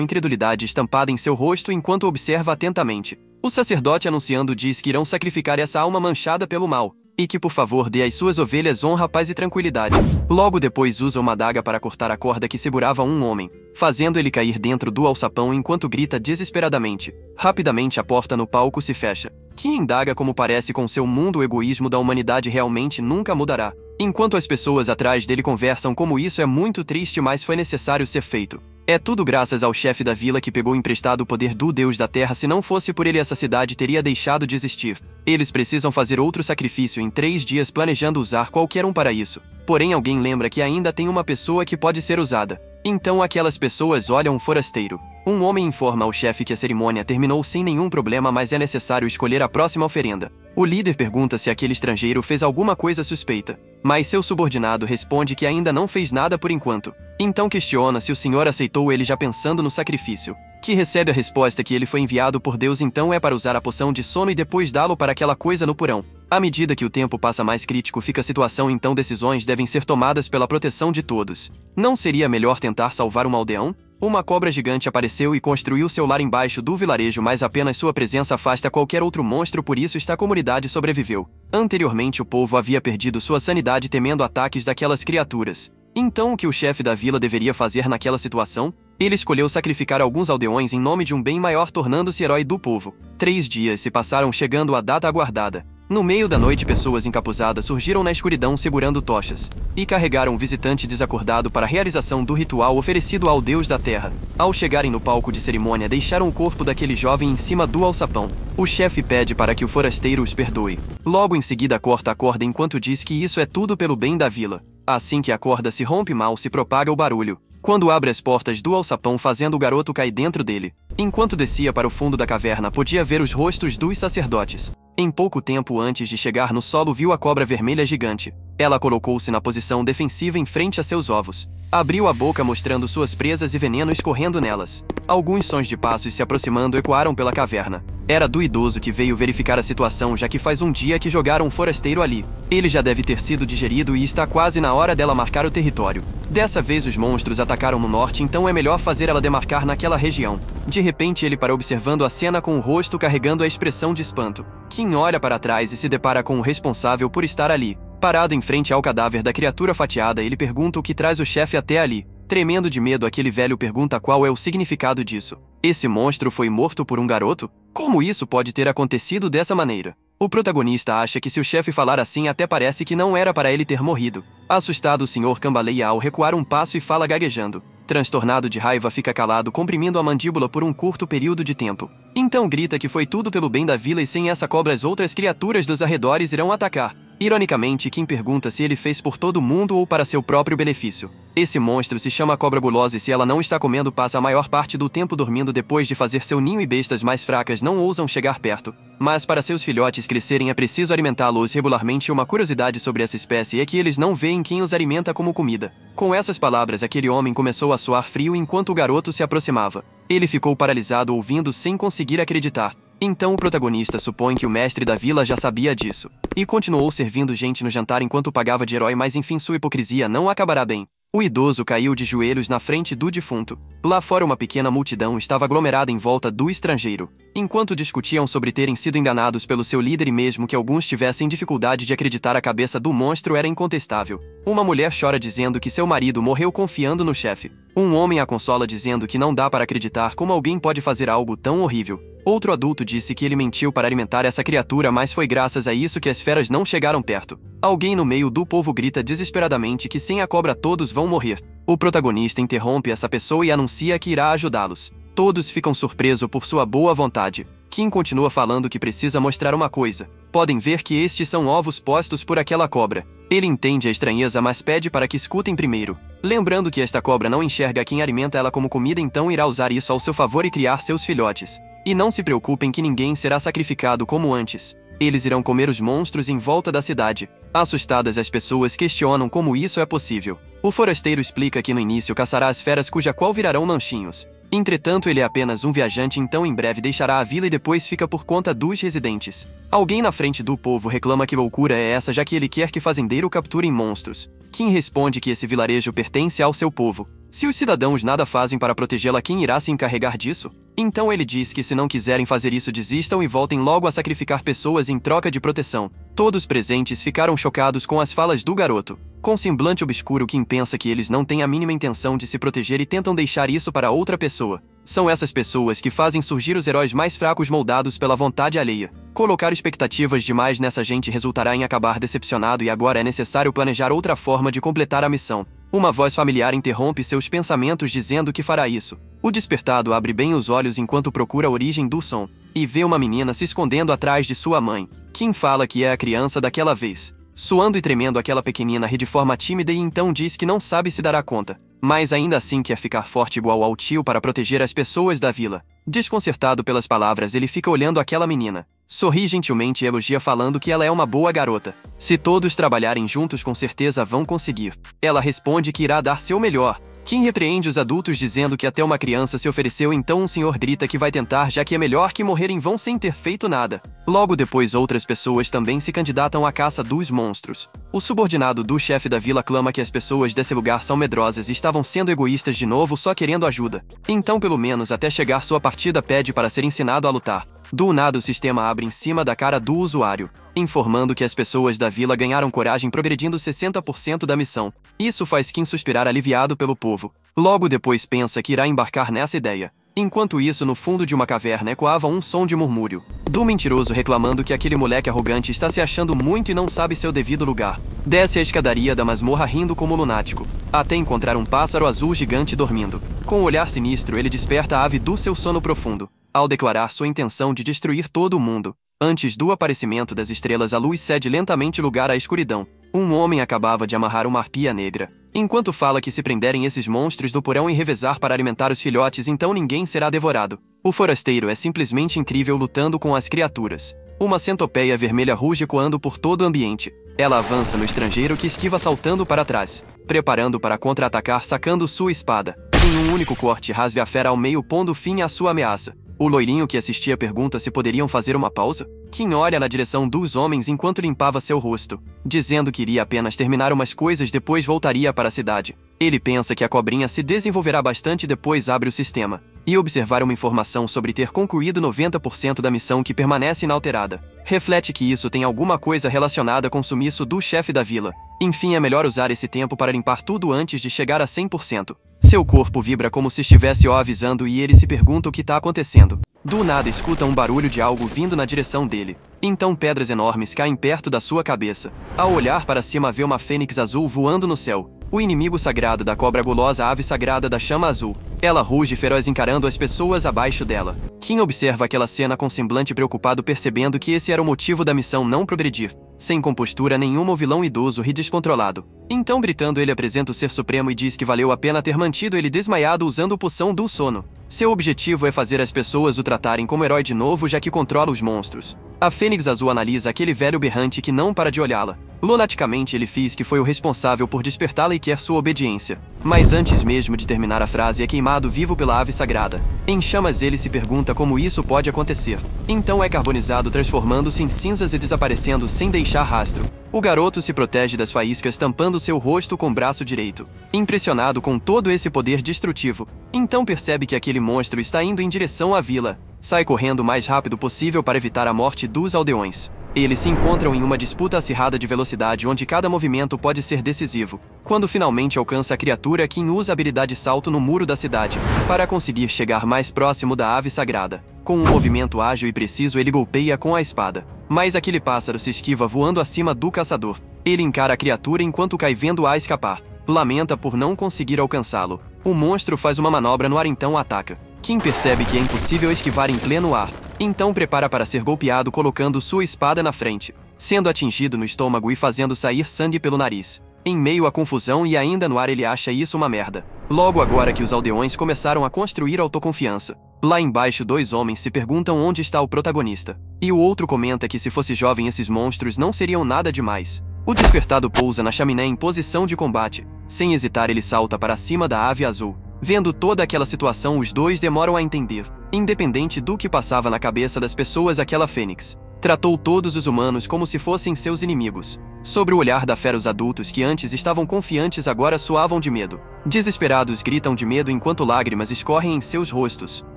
incredulidade estampada em seu rosto enquanto observa atentamente. O sacerdote anunciando diz que irão sacrificar essa alma manchada pelo mal, e que por favor dê às suas ovelhas honra, paz e tranquilidade. Logo depois usa uma adaga para cortar a corda que segurava um homem, fazendo ele cair dentro do alçapão enquanto grita desesperadamente. Rapidamente a porta no palco se fecha. Que indaga como parece com seu mundo. O egoísmo da humanidade realmente nunca mudará. Enquanto as pessoas atrás dele conversam como isso é muito triste, mas foi necessário ser feito. É tudo graças ao chefe da vila que pegou emprestado o poder do Deus da Terra. Se não fosse por ele, essa cidade teria deixado de existir. Eles precisam fazer outro sacrifício em 3 dias, planejando usar qualquer um para isso. Porém, alguém lembra que ainda tem uma pessoa que pode ser usada. Então aquelas pessoas olham um forasteiro. Um homem informa ao chefe que a cerimônia terminou sem nenhum problema, mas é necessário escolher a próxima oferenda. O líder pergunta se aquele estrangeiro fez alguma coisa suspeita, mas seu subordinado responde que ainda não fez nada por enquanto. Então questiona se o senhor aceitou, ele já pensando no sacrifício, que recebe a resposta que ele foi enviado por Deus, então é para usar a poção de sono e depois dá-lo para aquela coisa no porão. À medida que o tempo passa, mais crítico fica a situação, então decisões devem ser tomadas pela proteção de todos. Não seria melhor tentar salvar um aldeão? Uma cobra gigante apareceu e construiu seu lar embaixo do vilarejo, mas apenas sua presença afasta qualquer outro monstro, por isso esta comunidade sobreviveu. Anteriormente o povo havia perdido sua sanidade temendo ataques daquelas criaturas. Então o que o chefe da vila deveria fazer naquela situação? Ele escolheu sacrificar alguns aldeões em nome de um bem maior, tornando-se herói do povo. 3 dias se passaram, chegando a data aguardada. No meio da noite, pessoas encapuzadas surgiram na escuridão segurando tochas e carregaram um visitante desacordado para a realização do ritual oferecido ao Deus da Terra. Ao chegarem no palco de cerimônia, deixaram o corpo daquele jovem em cima do alçapão. O chefe pede para que o forasteiro os perdoe. Logo em seguida corta a corda enquanto diz que isso é tudo pelo bem da vila. Assim que a corda se rompe, mal se propaga o barulho, quando abre as portas do alçapão, fazendo o garoto cair dentro dele. Enquanto descia para o fundo da caverna, podia ver os rostos dos sacerdotes. Em pouco tempo antes de chegar no solo, viu a cobra vermelha gigante. Ela colocou-se na posição defensiva em frente a seus ovos. Abriu a boca mostrando suas presas e veneno escorrendo nelas. Alguns sons de passos se aproximando ecoaram pela caverna. Era do idoso que veio verificar a situação, já que faz um dia que jogaram um forasteiro ali. Ele já deve ter sido digerido e está quase na hora dela marcar o território. Dessa vez os monstros atacaram no norte, então é melhor fazer ela demarcar naquela região. De repente ele para observando a cena com o rosto carregando a expressão de espanto. Kim olha para trás e se depara com o responsável por estar ali. Parado em frente ao cadáver da criatura fatiada, ele pergunta o que traz o chefe até ali. Tremendo de medo, aquele velho pergunta qual é o significado disso. Esse monstro foi morto por um garoto? Como isso pode ter acontecido dessa maneira? O protagonista acha que se o chefe falar assim, até parece que não era para ele ter morrido. Assustado, o senhor cambaleia ao recuar um passo e fala gaguejando. Transtornado de raiva, fica calado, comprimindo a mandíbula por um curto período de tempo. Então grita que foi tudo pelo bem da vila e sem essa cobra as outras criaturas dos arredores irão atacar. Ironicamente, Kim pergunta se ele fez por todo mundo ou para seu próprio benefício. Esse monstro se chama cobra gulosa e se ela não está comendo, passa a maior parte do tempo dormindo depois de fazer seu ninho, e bestas mais fracas não ousam chegar perto. Mas para seus filhotes crescerem é preciso alimentá-los regularmente. Uma curiosidade sobre essa espécie é que eles não veem quem os alimenta como comida. Com essas palavras, aquele homem começou a suar frio enquanto o garoto se aproximava. Ele ficou paralisado ouvindo sem conseguir acreditar. Então o protagonista supõe que o mestre da vila já sabia disso e continuou servindo gente no jantar enquanto pagava de herói, mas enfim sua hipocrisia não acabará bem. O idoso caiu de joelhos na frente do defunto. Lá fora uma pequena multidão estava aglomerada em volta do estrangeiro, enquanto discutiam sobre terem sido enganados pelo seu líder, e mesmo que alguns tivessem dificuldade de acreditar, a cabeça do monstro era incontestável. Uma mulher chora dizendo que seu marido morreu confiando no chefe. Um homem a consola dizendo que não dá para acreditar como alguém pode fazer algo tão horrível. Outro adulto disse que ele mentiu para alimentar essa criatura, mas foi graças a isso que as feras não chegaram perto. Alguém no meio do povo grita desesperadamente que sem a cobra todos vão morrer. O protagonista interrompe essa pessoa e anuncia que irá ajudá-los. Todos ficam surpresos por sua boa vontade. Kim continua falando que precisa mostrar uma coisa. Podem ver que estes são ovos postos por aquela cobra. Ele entende a estranheza, mas pede para que escutem primeiro. Lembrando que esta cobra não enxerga quem alimenta ela como comida, então irá usar isso ao seu favor e criar seus filhotes. E não se preocupem que ninguém será sacrificado como antes. Eles irão comer os monstros em volta da cidade. Assustadas, as pessoas questionam como isso é possível. O forasteiro explica que no início caçará as feras cuja qual virarão manchinhos. Entretanto, ele é apenas um viajante, então em breve deixará a vila e depois fica por conta dos residentes. Alguém na frente do povo reclama que loucura é essa, já que ele quer que fazendeiro capturem monstros. Kim responde que esse vilarejo pertence ao seu povo. Se os cidadãos nada fazem para protegê-la, quem irá se encarregar disso? Então ele diz que se não quiserem fazer isso, desistam e voltem logo a sacrificar pessoas em troca de proteção. Todos presentes ficaram chocados com as falas do garoto. Com semblante obscuro, Kim pensa que eles não têm a mínima intenção de se proteger e tentam deixar isso para outra pessoa. São essas pessoas que fazem surgir os heróis mais fracos moldados pela vontade alheia. Colocar expectativas demais nessa gente resultará em acabar decepcionado e agora é necessário planejar outra forma de completar a missão. Uma voz familiar interrompe seus pensamentos dizendo que fará isso. O despertado abre bem os olhos enquanto procura a origem do som e vê uma menina se escondendo atrás de sua mãe. Kim fala que é a criança daquela vez. Suando e tremendo, aquela pequenina ri de forma tímida e então diz que não sabe se dará conta, mas ainda assim quer ficar forte igual ao tio para proteger as pessoas da vila. Desconcertado pelas palavras, ele fica olhando aquela menina. Sorri gentilmente e elogia, falando que ela é uma boa garota. Se todos trabalharem juntos, com certeza vão conseguir. Ela responde que irá dar seu melhor. Kim repreende os adultos dizendo que até uma criança se ofereceu, então um senhor grita que vai tentar, já que é melhor que morrer em vão sem ter feito nada. Logo depois, outras pessoas também se candidatam à caça dos monstros. O subordinado do chefe da vila clama que as pessoas desse lugar são medrosas e estavam sendo egoístas de novo, só querendo ajuda. Então, pelo menos até chegar sua partida, pede para ser ensinado a lutar. Do nada, o sistema abre em cima da cara do usuário, informando que as pessoas da vila ganharam coragem, progredindo 60% da missão. Isso faz Kim suspirar aliviado pelo povo. Logo depois pensa que irá embarcar nessa ideia. Enquanto isso, no fundo de uma caverna ecoava um som de murmúrio do mentiroso reclamando que aquele moleque arrogante está se achando muito e não sabe seu devido lugar. Desce a escadaria da masmorra rindo como lunático, até encontrar um pássaro azul gigante dormindo. Com um olhar sinistro, ele desperta a ave do seu sono profundo, ao declarar sua intenção de destruir todo o mundo. Antes do aparecimento das estrelas, a luz cede lentamente lugar à escuridão. Um homem acabava de amarrar uma arpia negra. Enquanto fala que se prenderem esses monstros no porão e revezar para alimentar os filhotes, então ninguém será devorado. O forasteiro é simplesmente incrível lutando com as criaturas. Uma centopeia vermelha ruge ecoando por todo o ambiente. Ela avança no estrangeiro, que esquiva saltando para trás, preparando para contra-atacar sacando sua espada. Em um único corte, rasga a fera ao meio, pondo fim à sua ameaça. O loirinho que assistia pergunta se poderiam fazer uma pausa. Kim olha na direção dos homens enquanto limpava seu rosto, dizendo que iria apenas terminar umas coisas, depois voltaria para a cidade. Ele pensa que a cobrinha se desenvolverá bastante, depois abre o sistema e observar uma informação sobre ter concluído 90% da missão, que permanece inalterada. Reflete que isso tem alguma coisa relacionada com o sumiço do chefe da vila. Enfim, é melhor usar esse tempo para limpar tudo antes de chegar a 100%. Seu corpo vibra como se estivesse o avisando e ele se pergunta o que está acontecendo. Do nada escuta um barulho de algo vindo na direção dele. Então pedras enormes caem perto da sua cabeça. Ao olhar para cima, vê uma fênix azul voando no céu. O inimigo sagrado da cobra gulosa, a ave sagrada da chama azul. Ela ruge feroz encarando as pessoas abaixo dela. Kim observa aquela cena com semblante preocupado, percebendo que esse era o motivo da missão não progredir. Sem compostura nenhuma, o vilão idoso ri descontrolado. Então, gritando, ele apresenta o Ser Supremo e diz que valeu a pena ter mantido ele desmaiado usando poção do sono. Seu objetivo é fazer as pessoas o tratarem como herói de novo, já que controla os monstros. A Fênix Azul analisa aquele velho berrante que não para de olhá-la. Lunaticamente, ele diz que foi o responsável por despertá-la e quer sua obediência. Mas antes mesmo de terminar a frase, é queimado vivo pela ave sagrada. Em chamas, ele se pergunta como isso pode acontecer. Então é carbonizado, transformando-se em cinzas e desaparecendo sem deixar rastro. O garoto se protege das faíscas, tampando seu rosto com o braço direito, impressionado com todo esse poder destrutivo. Então percebe que aquele monstro está indo em direção à vila. Sai correndo o mais rápido possível para evitar a morte dos aldeões. Eles se encontram em uma disputa acirrada de velocidade, onde cada movimento pode ser decisivo. Quando finalmente alcança a criatura, Kim usa a habilidade salto no muro da cidade para conseguir chegar mais próximo da ave sagrada. Com um movimento ágil e preciso, ele golpeia com a espada. Mas aquele pássaro se esquiva voando acima do caçador. Ele encara a criatura enquanto cai, vendo-a escapar. Lamenta por não conseguir alcançá-lo. O monstro faz uma manobra no ar, então ataca. Kim percebe que é impossível esquivar em pleno ar. Então prepara para ser golpeado, colocando sua espada na frente, sendo atingido no estômago e fazendo sair sangue pelo nariz. Em meio à confusão e ainda no ar, ele acha isso uma merda. Logo agora que os aldeões começaram a construir autoconfiança. Lá embaixo 2 homens se perguntam onde está o protagonista. E o outro comenta que se fosse jovem esses monstros não seriam nada demais. O despertado pousa na chaminé em posição de combate. Sem hesitar ele salta para cima da ave azul. Vendo toda aquela situação os dois demoram a entender. Independente do que passava na cabeça das pessoas aquela fênix tratou todos os humanos como se fossem seus inimigos. Sobre o olhar da fera os adultos que antes estavam confiantes agora suavam de medo. Desesperados gritam de medo enquanto lágrimas escorrem em seus rostos.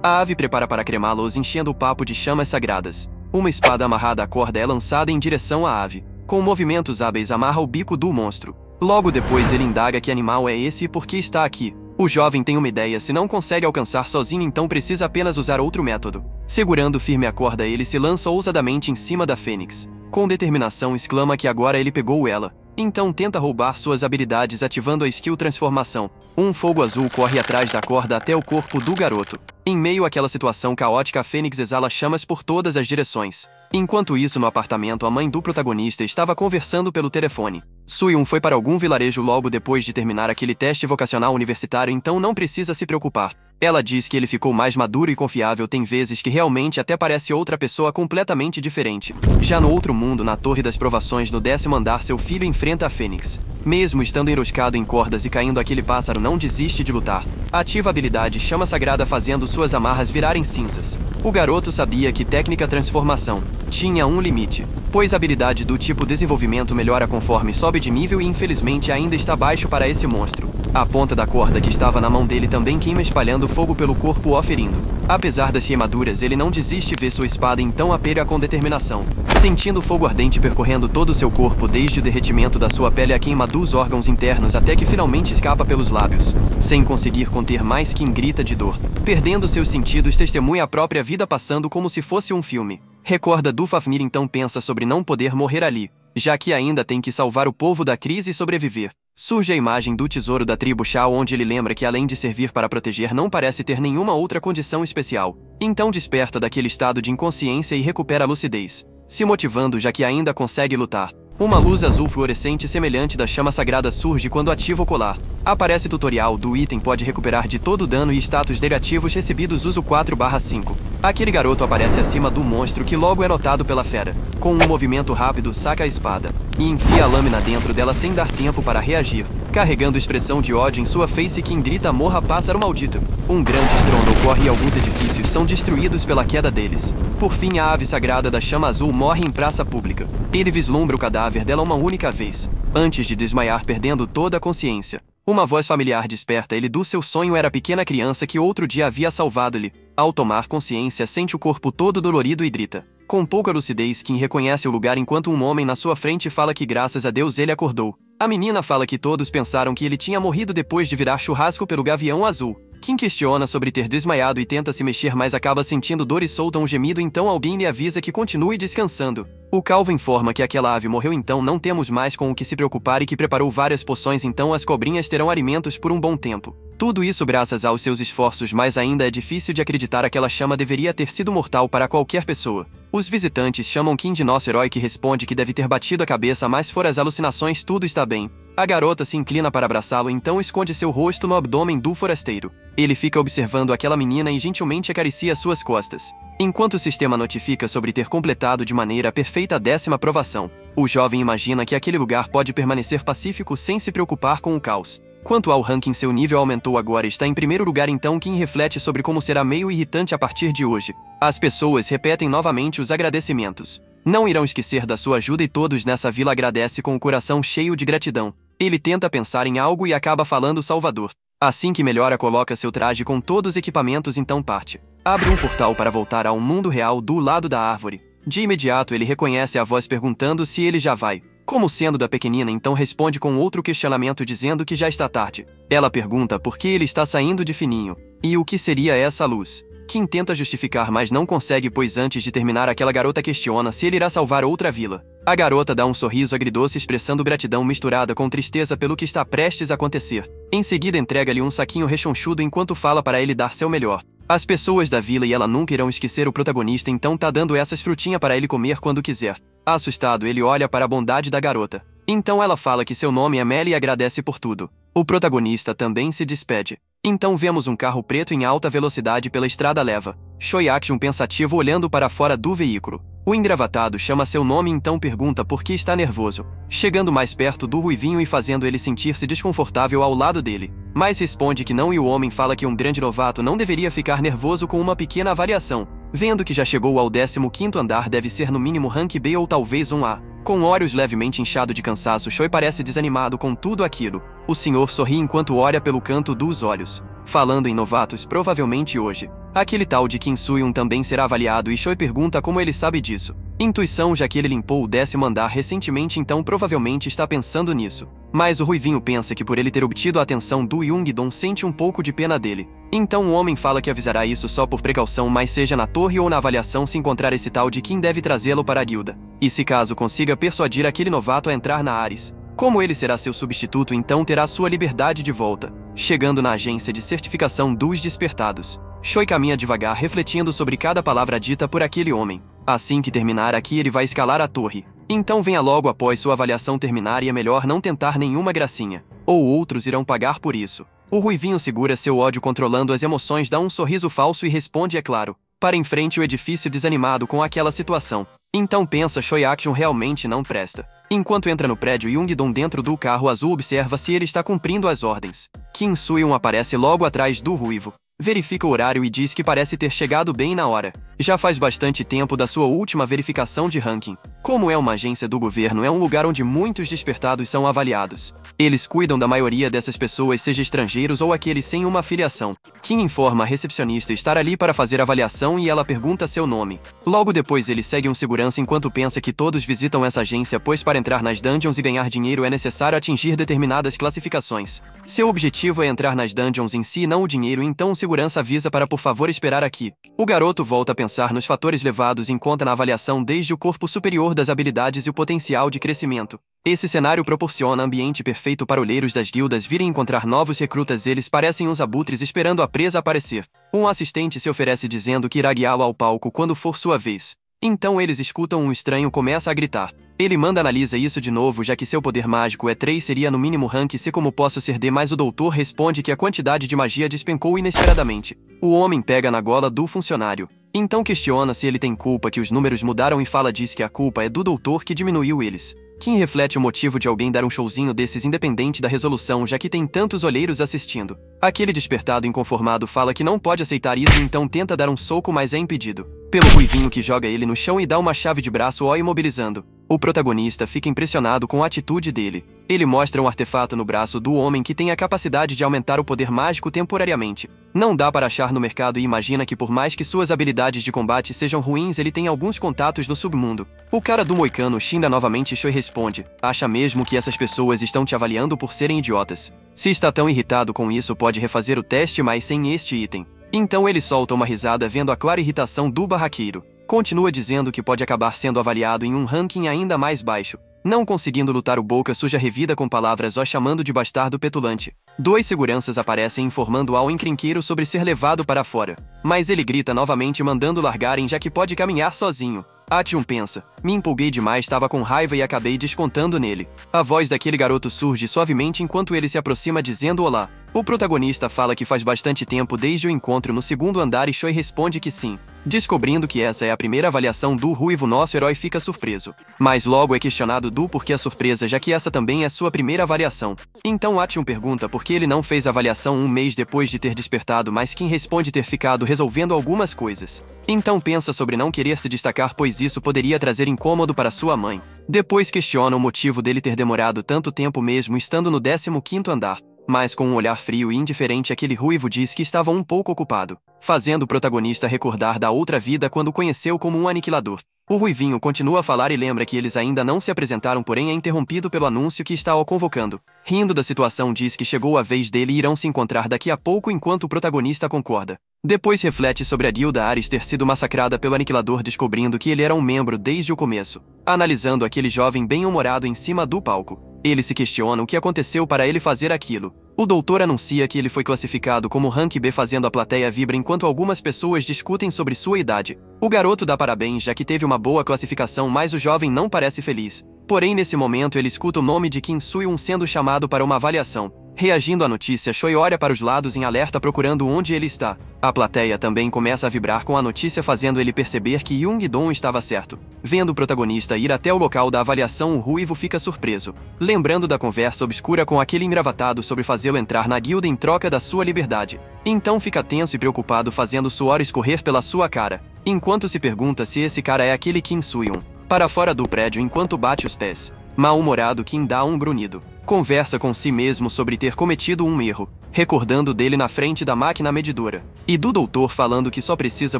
A ave prepara para cremá-los enchendo o papo de chamas sagradas. Uma espada amarrada à corda é lançada em direção à ave. Com movimentos hábeis amarra o bico do monstro. Logo depois ele indaga que animal é esse e por que está aqui. O jovem tem uma ideia, se não consegue alcançar sozinho então precisa apenas usar outro método. Segurando firme a corda ele se lança ousadamente em cima da fênix. Com determinação exclama que agora ele pegou ela. Então tenta roubar suas habilidades ativando a skill transformação. Um fogo azul corre atrás da corda até o corpo do garoto. Em meio àquela situação caótica a fênix exala chamas por todas as direções. Enquanto isso no apartamento a mãe do protagonista estava conversando pelo telefone. Suyun foi para algum vilarejo logo depois de terminar aquele teste vocacional universitário então não precisa se preocupar. Ela diz que ele ficou mais maduro e confiável, tem vezes que realmente até parece outra pessoa completamente diferente. Já no outro mundo, na Torre das Provações no 10º andar seu filho enfrenta a fênix. Mesmo estando enroscado em cordas e caindo aquele pássaro não desiste de lutar. Ativa a habilidade chama sagrada fazendo suas amarras virarem cinzas. O garoto sabia que técnica transformação tinha um limite, pois a habilidade do tipo desenvolvimento melhora conforme sobe de nível e infelizmente ainda está baixo para esse monstro. A ponta da corda que estava na mão dele também queima espalhando fogo pelo corpo o ferindo. Apesar das queimaduras ele não desiste vê sua espada então a pega com determinação. Sentindo fogo ardente percorrendo todo o seu corpo desde o derretimento da sua pele a queima dos órgãos internos até que finalmente escapa pelos lábios. Sem conseguir conter mais Kim grita de dor. Perdendo seus sentidos testemunha a própria vida passando como se fosse um filme. Recorda do Fafnir então pensa sobre não poder morrer ali, já que ainda tem que salvar o povo da crise e sobreviver. Surge a imagem do tesouro da tribo Shao onde ele lembra que além de servir para proteger não parece ter nenhuma outra condição especial. Então desperta daquele estado de inconsciência e recupera a lucidez, se motivando já que ainda consegue lutar. Uma luz azul fluorescente semelhante da chama sagrada surge quando ativa o colar. Aparece tutorial do item pode recuperar de todo o dano e status negativos recebidos uso 4/5. Aquele garoto aparece acima do monstro que logo é notado pela fera. Com um movimento rápido saca a espada e enfia a lâmina dentro dela sem dar tempo para reagir. Carregando expressão de ódio em sua face Kim grita morra pássaro maldito. Um grande estrondo ocorre e alguns edifícios são destruídos pela queda deles. Por fim a ave sagrada da chama azul morre em praça pública. Ele vislumbra o cadáver dela uma única vez, antes de desmaiar perdendo toda a consciência. Uma voz familiar desperta ele do seu sonho era a pequena criança que outro dia havia salvado-lhe. Ao tomar consciência sente o corpo todo dolorido e grita. Com pouca lucidez Kim reconhece o lugar enquanto um homem na sua frente fala que graças a Deus ele acordou. A menina fala que todos pensaram que ele tinha morrido depois de virar churrasco pelo gavião azul. Kim questiona sobre ter desmaiado e tenta se mexer mas acaba sentindo dor e solta um gemido então alguém lhe avisa que continue descansando. O calvo informa que aquela ave morreu então não temos mais com o que se preocupar e que preparou várias poções então as cobrinhas terão alimentos por um bom tempo. Tudo isso graças aos seus esforços mas ainda é difícil de acreditar aquela chama deveria ter sido mortal para qualquer pessoa. Os visitantes chamam Kim de nosso herói que responde que deve ter batido a cabeça mas fora as alucinações tudo está bem. A garota se inclina para abraçá-lo então esconde seu rosto no abdômen do forasteiro. Ele fica observando aquela menina e gentilmente acaricia suas costas. Enquanto o sistema notifica sobre ter completado de maneira perfeita a 10ª provação, o jovem imagina que aquele lugar pode permanecer pacífico sem se preocupar com o caos. Quanto ao ranking seu nível aumentou agora está em primeiro lugar então Kim reflete sobre como será meio irritante a partir de hoje. As pessoas repetem novamente os agradecimentos. Não irão esquecer da sua ajuda e todos nessa vila agradecem com o coração cheio de gratidão. Ele tenta pensar em algo e acaba falando Salvador. Assim que melhora coloca seu traje com todos os equipamentos então parte. Abre um portal para voltar ao mundo real do lado da árvore. De imediato ele reconhece a voz perguntando se ele já vai. Como sendo da pequenina então responde com outro questionamento dizendo que já está tarde. Ela pergunta por que ele está saindo de fininho. E o que seria essa luz? Kim tenta justificar mas não consegue pois antes de terminar aquela garota questiona se ele irá salvar outra vila. A garota dá um sorriso agridoce expressando gratidão misturada com tristeza pelo que está prestes a acontecer. Em seguida entrega-lhe um saquinho rechonchudo enquanto fala para ele dar seu melhor. As pessoas da vila e ela nunca irão esquecer o protagonista então tá dando essas frutinhas para ele comer quando quiser. Assustado ele olha para a bondade da garota. Então ela fala que seu nome é Melly e agradece por tudo. O protagonista também se despede. Então vemos um carro preto em alta velocidade pela estrada leva Choi Action pensativo olhando para fora do veículo. O engravatado chama seu nome e então pergunta por que está nervoso, chegando mais perto do ruivinho e fazendo ele sentir-se desconfortável ao lado dele. Mas responde que não e o homem fala que um grande novato não deveria ficar nervoso com uma pequena avaliação. Vendo que já chegou ao 15º andar deve ser no mínimo rank B ou talvez um A. Com olhos levemente inchado de cansaço, Choi parece desanimado com tudo aquilo. O senhor sorri enquanto olha pelo canto dos olhos. Falando em novatos, provavelmente hoje, aquele tal de Kim Soo-yoon também será avaliado e Choi pergunta como ele sabe disso. Intuição, já que ele limpou o 10º andar recentemente, então provavelmente está pensando nisso. Mas o ruivinho pensa que por ele ter obtido a atenção do Young-dong sente um pouco de pena dele. Então o homem fala que avisará isso só por precaução, mas seja na torre ou na avaliação se encontrar esse tal de Kim deve trazê-lo para a guilda. E se caso consiga persuadir aquele novato a entrar na Ares, como ele será seu substituto, então terá sua liberdade de volta. Chegando na agência de certificação dos despertados, Choi caminha devagar refletindo sobre cada palavra dita por aquele homem. Assim que terminar aqui ele vai escalar a torre. Então venha logo após sua avaliação terminar e é melhor não tentar nenhuma gracinha. Ou outros irão pagar por isso. O ruivinho segura seu ódio controlando as emoções, dá um sorriso falso e responde é claro. Para em frente o edifício desanimado com aquela situação. Então pensa Choi Action realmente não presta. Enquanto entra no prédio Young-dong dentro do carro azul observa se ele está cumprindo as ordens. Kim Soo-yoon aparece logo atrás do ruivo. Verifica o horário e diz que parece ter chegado bem na hora. Já faz bastante tempo da sua última verificação de ranking. Como é uma agência do governo, é um lugar onde muitos despertados são avaliados. Eles cuidam da maioria dessas pessoas, seja estrangeiros ou aqueles sem uma filiação. Kim informa a recepcionista estar ali para fazer a avaliação e ela pergunta seu nome. Logo depois ele segue um segurança enquanto pensa que todos visitam essa agência, pois para entrar nas dungeons e ganhar dinheiro é necessário atingir determinadas classificações. Seu objetivo é entrar nas dungeons em si e não o dinheiro, então o segurança avisa para por favor esperar aqui. O garoto volta a pensar nos fatores levados em conta na avaliação, desde o corpo superior das habilidades e o potencial de crescimento. Esse cenário proporciona ambiente perfeito para olheiros das guildas virem encontrar novos recrutas. Eles parecem uns abutres esperando a presa aparecer. Um assistente se oferece dizendo que irá guiá-lo ao palco quando for sua vez. Então eles escutam um estranho começa a gritar. Ele manda analisa isso de novo, já que seu poder mágico é 3, seria no mínimo rank C. Como posso ser D? Mas o doutor responde que a quantidade de magia despencou inesperadamente. O homem pega na gola do funcionário. Então questiona se ele tem culpa que os números mudaram e diz que a culpa é do doutor que diminuiu eles. Kim reflete o motivo de alguém dar um showzinho desses independente da resolução, já que tem tantos olheiros assistindo. Aquele despertado inconformado fala que não pode aceitar isso, então tenta dar um soco, mas é impedido pelo ruivinho, que joga ele no chão e dá uma chave de braço o imobilizando. O protagonista fica impressionado com a atitude dele. Ele mostra um artefato no braço do homem que tem a capacidade de aumentar o poder mágico temporariamente. Não dá para achar no mercado e imagina que por mais que suas habilidades de combate sejam ruins, ele tem alguns contatos no submundo. O cara do moicano xinga novamente. Choi responde: acha mesmo que essas pessoas estão te avaliando por serem idiotas? Se está tão irritado com isso, pode refazer o teste, mas sem este item. Então ele solta uma risada vendo a clara irritação do barraqueiro. Continua dizendo que pode acabar sendo avaliado em um ranking ainda mais baixo. Não conseguindo lutar, o boca suja revida com palavras o chamando de bastardo petulante. 2 seguranças aparecem informando ao encrenqueiro sobre ser levado para fora. Mas ele grita novamente mandando largarem, já que pode caminhar sozinho. Atium pensa: me empolguei demais, estava com raiva e acabei descontando nele. A voz daquele garoto surge suavemente enquanto ele se aproxima dizendo olá. O protagonista fala que faz bastante tempo desde o encontro no 2º andar e Choi responde que sim. Descobrindo que essa é a primeira avaliação do ruivo, nosso herói fica surpreso. Mas logo é questionado do porquê a surpresa, já que essa também é sua primeira avaliação. Então Atium pergunta por que ele não fez a avaliação um mês depois de ter despertado, mas Kim responde ter ficado resolvendo algumas coisas. Então pensa sobre não querer se destacar, pois isso poderia trazer incômodo para sua mãe. Depois questiona o motivo dele ter demorado tanto tempo mesmo estando no 15º andar. Mas com um olhar frio e indiferente, aquele ruivo diz que estava um pouco ocupado, fazendo o protagonista recordar da outra vida quando conheceu como um aniquilador. O ruivinho continua a falar e lembra que eles ainda não se apresentaram, porém é interrompido pelo anúncio que está o convocando. Rindo da situação, diz que chegou a vez dele e irão se encontrar daqui a pouco, enquanto o protagonista concorda. Depois reflete sobre a guilda Ares ter sido massacrada pelo aniquilador, descobrindo que ele era um membro desde o começo. Analisando aquele jovem bem-humorado em cima do palco, ele se questiona o que aconteceu para ele fazer aquilo. O doutor anuncia que ele foi classificado como rank B, fazendo a plateia vibra enquanto algumas pessoas discutem sobre sua idade. O garoto dá parabéns já que teve uma boa classificação, mas o jovem não parece feliz. Porém, nesse momento ele escuta o nome de Kim Soo-yoon sendo chamado para uma avaliação. Reagindo à notícia, Choi olha para os lados em alerta procurando onde ele está. A plateia também começa a vibrar com a notícia, fazendo ele perceber que Young-dong estava certo. Vendo o protagonista ir até o local da avaliação, o ruivo fica surpreso, lembrando da conversa obscura com aquele engravatado sobre fazê-lo entrar na guilda em troca da sua liberdade. Então fica tenso e preocupado, fazendo suor escorrer pela sua cara, enquanto se pergunta se esse cara é aquele Kim Soo-yoon. Para fora do prédio, enquanto bate os pés, mal-humorado, Kim dá um grunhido. Conversa com si mesmo sobre ter cometido um erro, recordando dele na frente da máquina medidora, e do doutor falando que só precisa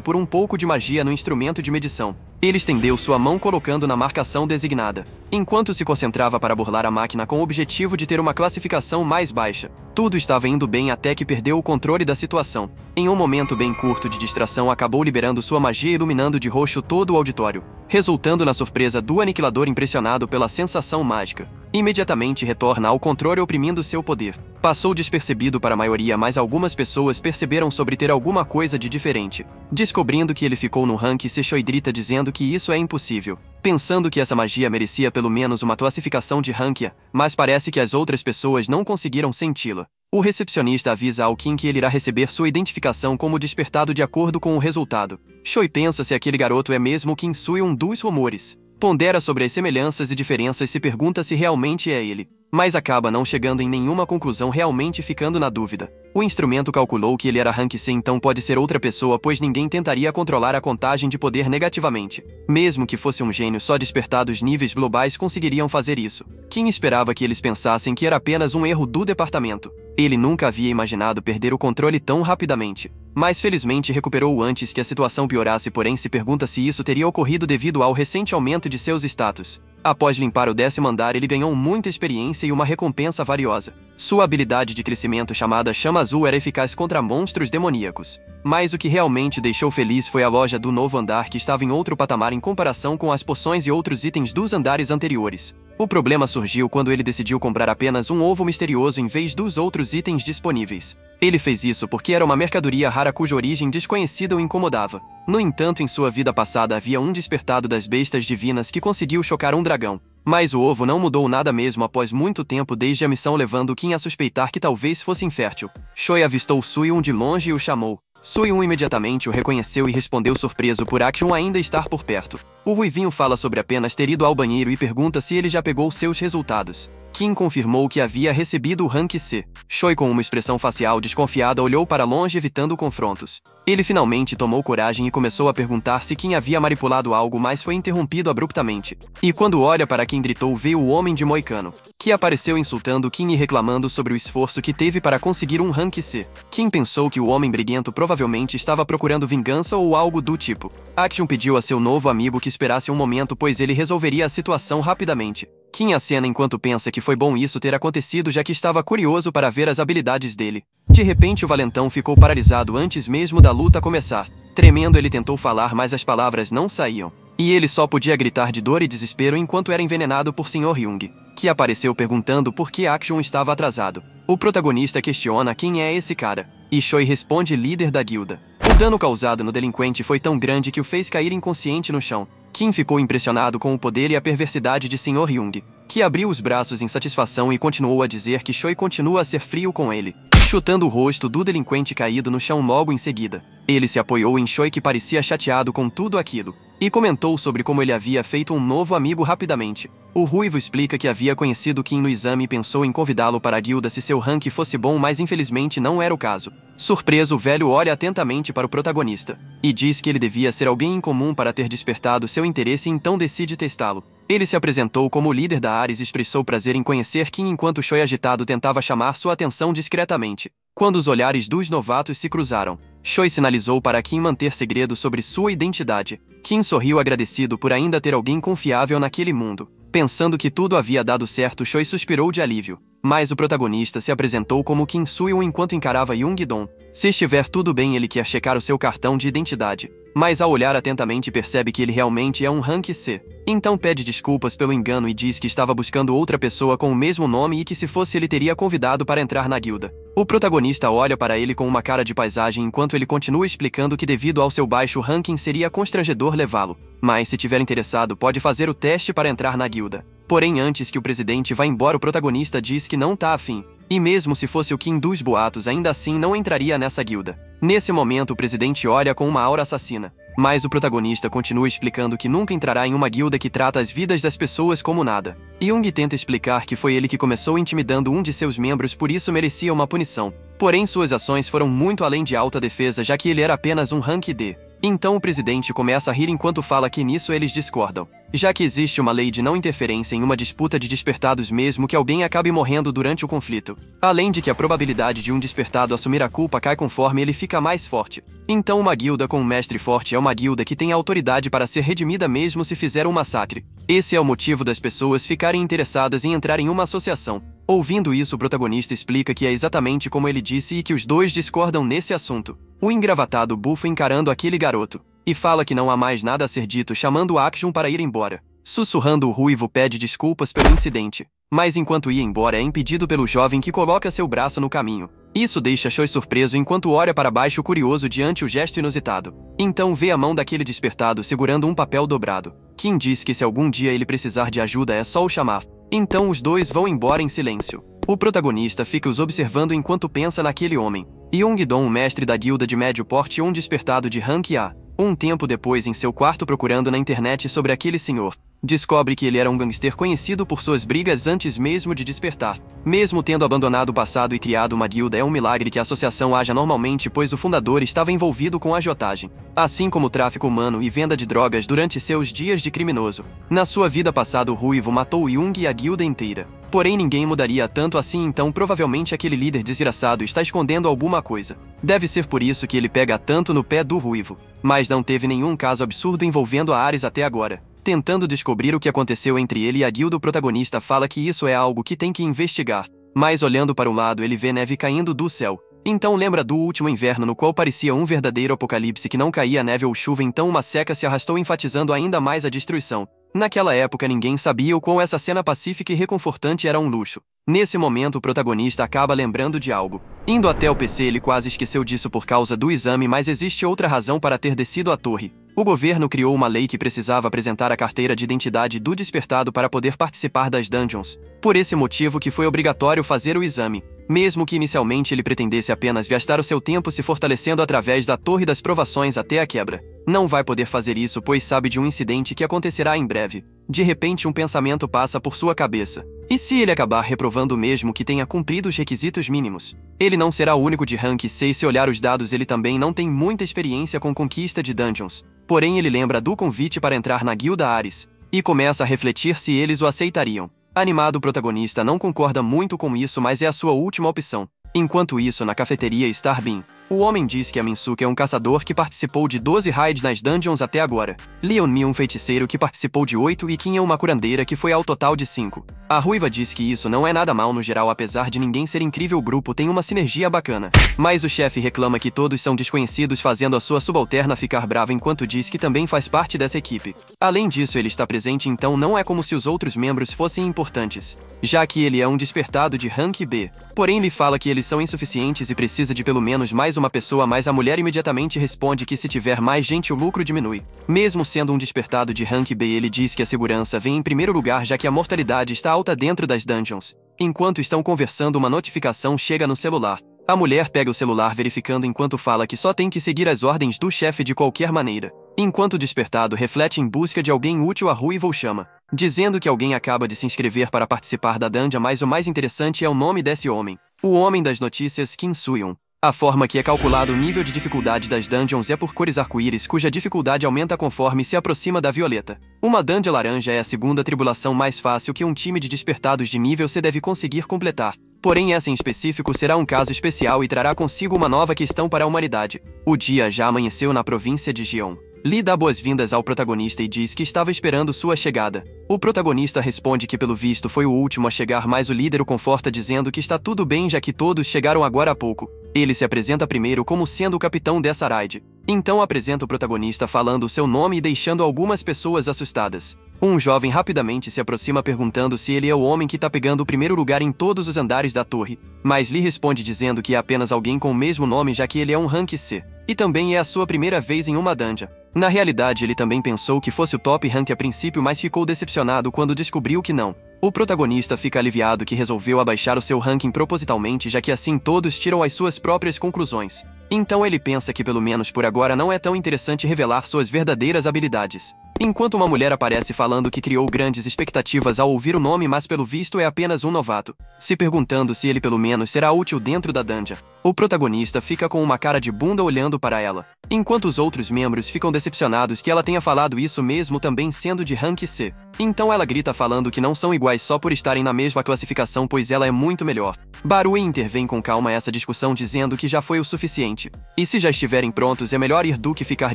por um pouco de magia no instrumento de medição. Ele estendeu sua mão colocando na marcação designada, enquanto se concentrava para burlar a máquina com o objetivo de ter uma classificação mais baixa. Tudo estava indo bem até que perdeu o controle da situação. Em um momento bem curto de distração, acabou liberando sua magia, iluminando de roxo todo o auditório, resultando na surpresa do aniquilador, impressionado pela sensação mágica. Imediatamente retorna ao controle, oprimindo seu poder. Passou despercebido para a maioria, mas algumas pessoas perceberam sobre ter alguma coisa de diferente. Descobrindo que ele ficou no rank C, Choi grita dizendo que isso é impossível, pensando que essa magia merecia pelo menos uma classificação de rank A, mas parece que as outras pessoas não conseguiram senti-la. O recepcionista avisa ao Kim que ele irá receber sua identificação como despertado de acordo com o resultado. Choi pensa se aquele garoto é mesmo Kim Soo-yoon dos rumores. Pondera sobre as semelhanças e diferenças, se pergunta se realmente é ele, mas acaba não chegando em nenhuma conclusão, realmente ficando na dúvida. O instrumento calculou que ele era rank C, então pode ser outra pessoa, pois ninguém tentaria controlar a contagem de poder negativamente. Mesmo que fosse um gênio, só despertados níveis globais conseguiriam fazer isso. Kim esperava que eles pensassem que era apenas um erro do departamento. Ele nunca havia imaginado perder o controle tão rapidamente. Mas felizmente recuperou-o antes que a situação piorasse, porém se pergunta se isso teria ocorrido devido ao recente aumento de seus status. Após limpar o 10º andar, ele ganhou muita experiência e uma recompensa valiosa. Sua habilidade de crescimento, chamada Chama Azul, era eficaz contra monstros demoníacos. Mas o que realmente deixou feliz foi a loja do novo andar, que estava em outro patamar em comparação com as poções e outros itens dos andares anteriores. O problema surgiu quando ele decidiu comprar apenas um ovo misterioso em vez dos outros itens disponíveis. Ele fez isso porque era uma mercadoria rara cuja origem desconhecida o incomodava. No entanto, em sua vida passada havia um despertado das bestas divinas que conseguiu chocar um dragão. Mas o ovo não mudou nada mesmo após muito tempo desde a missão, levando Kim a suspeitar que talvez fosse infértil. Choi avistou Soo-yoon de longe e o chamou. Soo-yoon imediatamente o reconheceu e respondeu surpreso por Action ainda estar por perto. O ruivinho fala sobre apenas ter ido ao banheiro e pergunta se ele já pegou seus resultados. Kim confirmou que havia recebido o rank C. Choi, com uma expressão facial desconfiada, olhou para longe, evitando confrontos. Ele finalmente tomou coragem e começou a perguntar se Kim havia manipulado algo, mas foi interrompido abruptamente. E quando olha para quem gritou, vê o homem de moicano, que apareceu insultando Kim e reclamando sobre o esforço que teve para conseguir um rank C. Kim pensou que o homem briguento provavelmente estava procurando vingança ou algo do tipo. Action pediu a seu novo amigo que esperasse um momento, pois ele resolveria a situação rapidamente. Kim acena enquanto pensa que foi bom isso ter acontecido, já que estava curioso para ver as habilidades dele. De repente, o valentão ficou paralisado antes mesmo da luta começar. Tremendo, ele tentou falar, mas as palavras não saíam. E ele só podia gritar de dor e desespero enquanto era envenenado por Sr. Young, que apareceu perguntando por que Action estava atrasado. O protagonista questiona quem é esse cara, e Choi responde: líder da guilda. O dano causado no delinquente foi tão grande que o fez cair inconsciente no chão. Kim ficou impressionado com o poder e a perversidade de Sr. Young, que abriu os braços em satisfação e continuou a dizer que Choi continua a ser frio com ele, chutando o rosto do delinquente caído no chão logo em seguida. Ele se apoiou em Choi, que parecia chateado com tudo aquilo, e comentou sobre como ele havia feito um novo amigo rapidamente. O ruivo explica que havia conhecido Kim no exame e pensou em convidá-lo para a guilda se seu rank fosse bom, mas infelizmente não era o caso. Surpreso, o velho olha atentamente para o protagonista e diz que ele devia ser alguém incomum para ter despertado seu interesse, e então decide testá-lo. Ele se apresentou como o líder da Ares e expressou prazer em conhecer Kim enquanto Choi, agitado, tentava chamar sua atenção discretamente. Quando os olhares dos novatos se cruzaram, Choi sinalizou para Kim manter segredo sobre sua identidade. Kim sorriu agradecido por ainda ter alguém confiável naquele mundo. Pensando que tudo havia dado certo, Choi suspirou de alívio. Mas o protagonista se apresentou como Kim Soo-yoon enquanto encarava Young-dong. Se estiver tudo bem, ele quer checar o seu cartão de identidade. Mas ao olhar atentamente percebe que ele realmente é um rank C. Então pede desculpas pelo engano e diz que estava buscando outra pessoa com o mesmo nome e que se fosse ele teria convidado para entrar na guilda. O protagonista olha para ele com uma cara de paisagem enquanto ele continua explicando que devido ao seu baixo ranking seria constrangedor levá-lo. Mas se tiver interessado, pode fazer o teste para entrar na guilda. Porém, antes que o presidente vá embora, o protagonista diz que não tá afim, E mesmo se fosse o Kim dos boatos, ainda assim não entraria nessa guilda. Nesse momento o presidente olha com uma aura assassina. Mas o protagonista continua explicando que nunca entrará em uma guilda que trata as vidas das pessoas como nada. Young tenta explicar que foi ele que começou intimidando um de seus membros, por isso merecia uma punição. Porém suas ações foram muito além de alta defesa, já que ele era apenas um rank D. Então o presidente começa a rir enquanto fala que nisso eles discordam, já que existe uma lei de não interferência em uma disputa de despertados mesmo que alguém acabe morrendo durante o conflito. Além de que a probabilidade de um despertado assumir a culpa cai conforme ele fica mais forte. Então uma guilda com um mestre forte é uma guilda que tem autoridade para ser redimida mesmo se fizer um massacre. Esse é o motivo das pessoas ficarem interessadas em entrar em uma associação. Ouvindo isso, o protagonista explica que é exatamente como ele disse e que os dois discordam nesse assunto. O engravatado bufa encarando aquele garoto e fala que não há mais nada a ser dito, chamando Akshin para ir embora. Sussurrando, o ruivo pede desculpas pelo incidente, mas enquanto ia embora é impedido pelo jovem que coloca seu braço no caminho. Isso deixa Choi surpreso enquanto olha para baixo curioso diante o gesto inusitado. Então vê a mão daquele despertado segurando um papel dobrado. Kim diz que se algum dia ele precisar de ajuda é só o chamar. Então os dois vão embora em silêncio. O protagonista fica os observando enquanto pensa naquele homem. Young-don, o mestre da guilda de médio porte, um despertado de rank A. Um tempo depois, em seu quarto procurando na internet sobre aquele senhor, descobre que ele era um gangster conhecido por suas brigas antes mesmo de despertar. Mesmo tendo abandonado o passado e criado uma guilda, é um milagre que a associação haja normalmente, pois o fundador estava envolvido com agiotagem, assim como tráfico humano e venda de drogas durante seus dias de criminoso. Na sua vida passada, o ruivo matou Young e a guilda inteira. Porém ninguém mudaria tanto assim, então provavelmente aquele líder desgraçado está escondendo alguma coisa. Deve ser por isso que ele pega tanto no pé do ruivo. Mas não teve nenhum caso absurdo envolvendo a Ares até agora. Tentando descobrir o que aconteceu entre ele e a guilda, o protagonista fala que isso é algo que tem que investigar. Mas olhando para o lado ele vê neve caindo do céu. Então lembra do último inverno no qual parecia um verdadeiro apocalipse, que não caía neve ou chuva, então uma seca se arrastou, enfatizando ainda mais a destruição. Naquela época ninguém sabia o quão essa cena pacífica e reconfortante era um luxo. Nesse momento o protagonista acaba lembrando de algo. Indo até o PC ele quase esqueceu disso por causa do exame, mas existe outra razão para ter descido à torre. O governo criou uma lei que precisava apresentar a carteira de identidade do despertado para poder participar das dungeons. Por esse motivo que foi obrigatório fazer o exame. Mesmo que inicialmente ele pretendesse apenas gastar o seu tempo se fortalecendo através da Torre das Provações até a quebra. Não vai poder fazer isso, pois sabe de um incidente que acontecerá em breve. De repente um pensamento passa por sua cabeça. E se ele acabar reprovando mesmo que tenha cumprido os requisitos mínimos? Ele não será o único de rank C, e se olhar os dados ele também não tem muita experiência com conquista de dungeons. Porém ele lembra do convite para entrar na guilda Ares e começa a refletir se eles o aceitariam. Animado, o protagonista não concorda muito com isso, mas é a sua última opção. Enquanto isso, na cafeteria Starbeam, o homem diz que a Minsuke é um caçador que participou de 12 raids nas dungeons até agora. Leon-mi, um feiticeiro que participou de 8, e Kim é uma curandeira que foi ao total de 5. A ruiva diz que isso não é nada mal no geral, apesar de ninguém ser incrível, o grupo tem uma sinergia bacana. Mas o chefe reclama que todos são desconhecidos, fazendo a sua subalterna ficar brava enquanto diz que também faz parte dessa equipe. Além disso, ele está presente, então não é como se os outros membros fossem importantes, já que ele é um despertado de rank B. Porém lhe fala que eles são insuficientes e precisa de pelo menos mais uma pessoa, mas a mulher imediatamente responde que se tiver mais gente o lucro diminui. Mesmo sendo um despertado de rank B, ele diz que a segurança vem em primeiro lugar, já que a mortalidade está alta dentro das dungeons. Enquanto estão conversando, uma notificação chega no celular. A mulher pega o celular verificando enquanto fala que só tem que seguir as ordens do chefe de qualquer maneira. Enquanto o despertado reflete em busca de alguém útil, a ruiva o chama, dizendo que alguém acaba de se inscrever para participar da dungeon, mas o mais interessante é o nome desse homem. O homem das notícias, Kim Soo-yoon. A forma que é calculado o nível de dificuldade das dungeons é por cores arco-íris, cuja dificuldade aumenta conforme se aproxima da violeta. Uma dungeon laranja é a segunda tribulação mais fácil que um time de despertados de nível C deve conseguir completar. Porém essa em específico será um caso especial e trará consigo uma nova questão para a humanidade. O dia já amanheceu na província de Jeon. Lee dá boas-vindas ao protagonista e diz que estava esperando sua chegada. O protagonista responde que pelo visto foi o último a chegar, mas o líder o conforta dizendo que está tudo bem, já que todos chegaram agora há pouco. Ele se apresenta primeiro como sendo o capitão dessa raid. Então apresenta o protagonista falando o seu nome e deixando algumas pessoas assustadas. Um jovem rapidamente se aproxima perguntando se ele é o homem que está pegando o primeiro lugar em todos os andares da torre, mas Lee responde dizendo que é apenas alguém com o mesmo nome, já que ele é um rank C. E também é a sua primeira vez em uma dungeon. Na realidade ele também pensou que fosse o top rank a princípio, mas ficou decepcionado quando descobriu que não. O protagonista fica aliviado que resolveu abaixar o seu ranking propositalmente, já que assim todos tiram as suas próprias conclusões. Então ele pensa que pelo menos por agora não é tão interessante revelar suas verdadeiras habilidades. Enquanto uma mulher aparece falando que criou grandes expectativas ao ouvir o nome, mas pelo visto é apenas um novato, se perguntando se ele pelo menos será útil dentro da dungeon. O protagonista fica com uma cara de bunda olhando para ela, enquanto os outros membros ficam decepcionados que ela tenha falado isso mesmo também sendo de rank C. Então ela grita falando que não são iguais só por estarem na mesma classificação, pois ela é muito melhor. Barui intervém com calma essa discussão, dizendo que já foi o suficiente. E se já estiverem prontos, é melhor ir do que ficar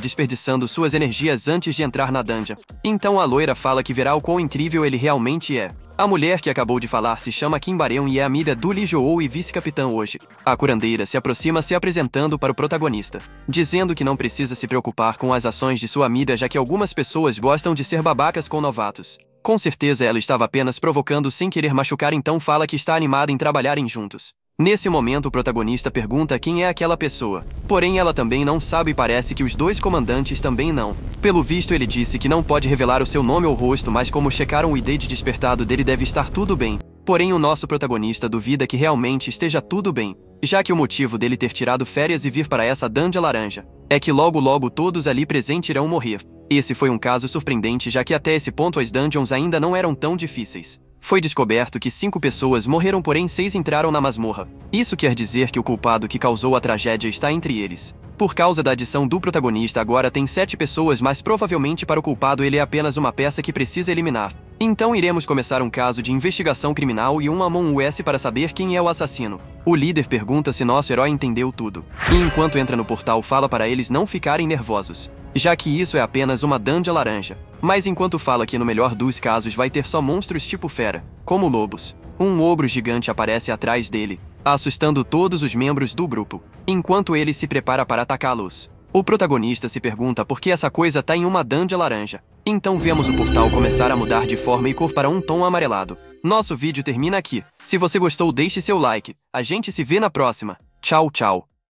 desperdiçando suas energias antes de entrar na dungeon. Então a loira fala que verá o quão incrível ele realmente é. A mulher que acabou de falar se chama Kim Bareon e é amiga do Lee Joou e vice-capitã hoje. A curandeira se aproxima se apresentando para o protagonista, dizendo que não precisa se preocupar com as ações de sua amiga, já que algumas pessoas gostam de ser babacas com novatos. Com certeza ela estava apenas provocando sem querer machucar, então fala que está animada em trabalharem juntos. Nesse momento o protagonista pergunta quem é aquela pessoa, porém ela também não sabe e parece que os dois comandantes também não. Pelo visto ele disse que não pode revelar o seu nome ou rosto, mas como checaram o ID de despertado dele deve estar tudo bem. Porém o nosso protagonista duvida que realmente esteja tudo bem, já que o motivo dele ter tirado férias e vir para essa dungeon laranja é que logo todos ali presentes irão morrer. Esse foi um caso surpreendente, já que até esse ponto as dungeons ainda não eram tão difíceis. Foi descoberto que 5 pessoas morreram, porém 6 entraram na masmorra. Isso quer dizer que o culpado que causou a tragédia está entre eles. Por causa da adição do protagonista agora tem 7 pessoas, mas provavelmente para o culpado ele é apenas uma peça que precisa eliminar. Então iremos começar um caso de investigação criminal e um Among Us para saber quem é o assassino. O líder pergunta se nosso herói entendeu tudo. E enquanto entra no portal fala para eles não ficarem nervosos, já que isso é apenas uma dungeon laranja. Mas enquanto fala que no melhor dos casos vai ter só monstros tipo fera, como lobos, um ogro gigante aparece atrás dele, assustando todos os membros do grupo, enquanto ele se prepara para atacá-los. O protagonista se pergunta por que essa coisa tá em uma dungeon laranja. Então vemos o portal começar a mudar de forma e cor para um tom amarelado. Nosso vídeo termina aqui. Se você gostou, deixe seu like. A gente se vê na próxima. Tchau, tchau.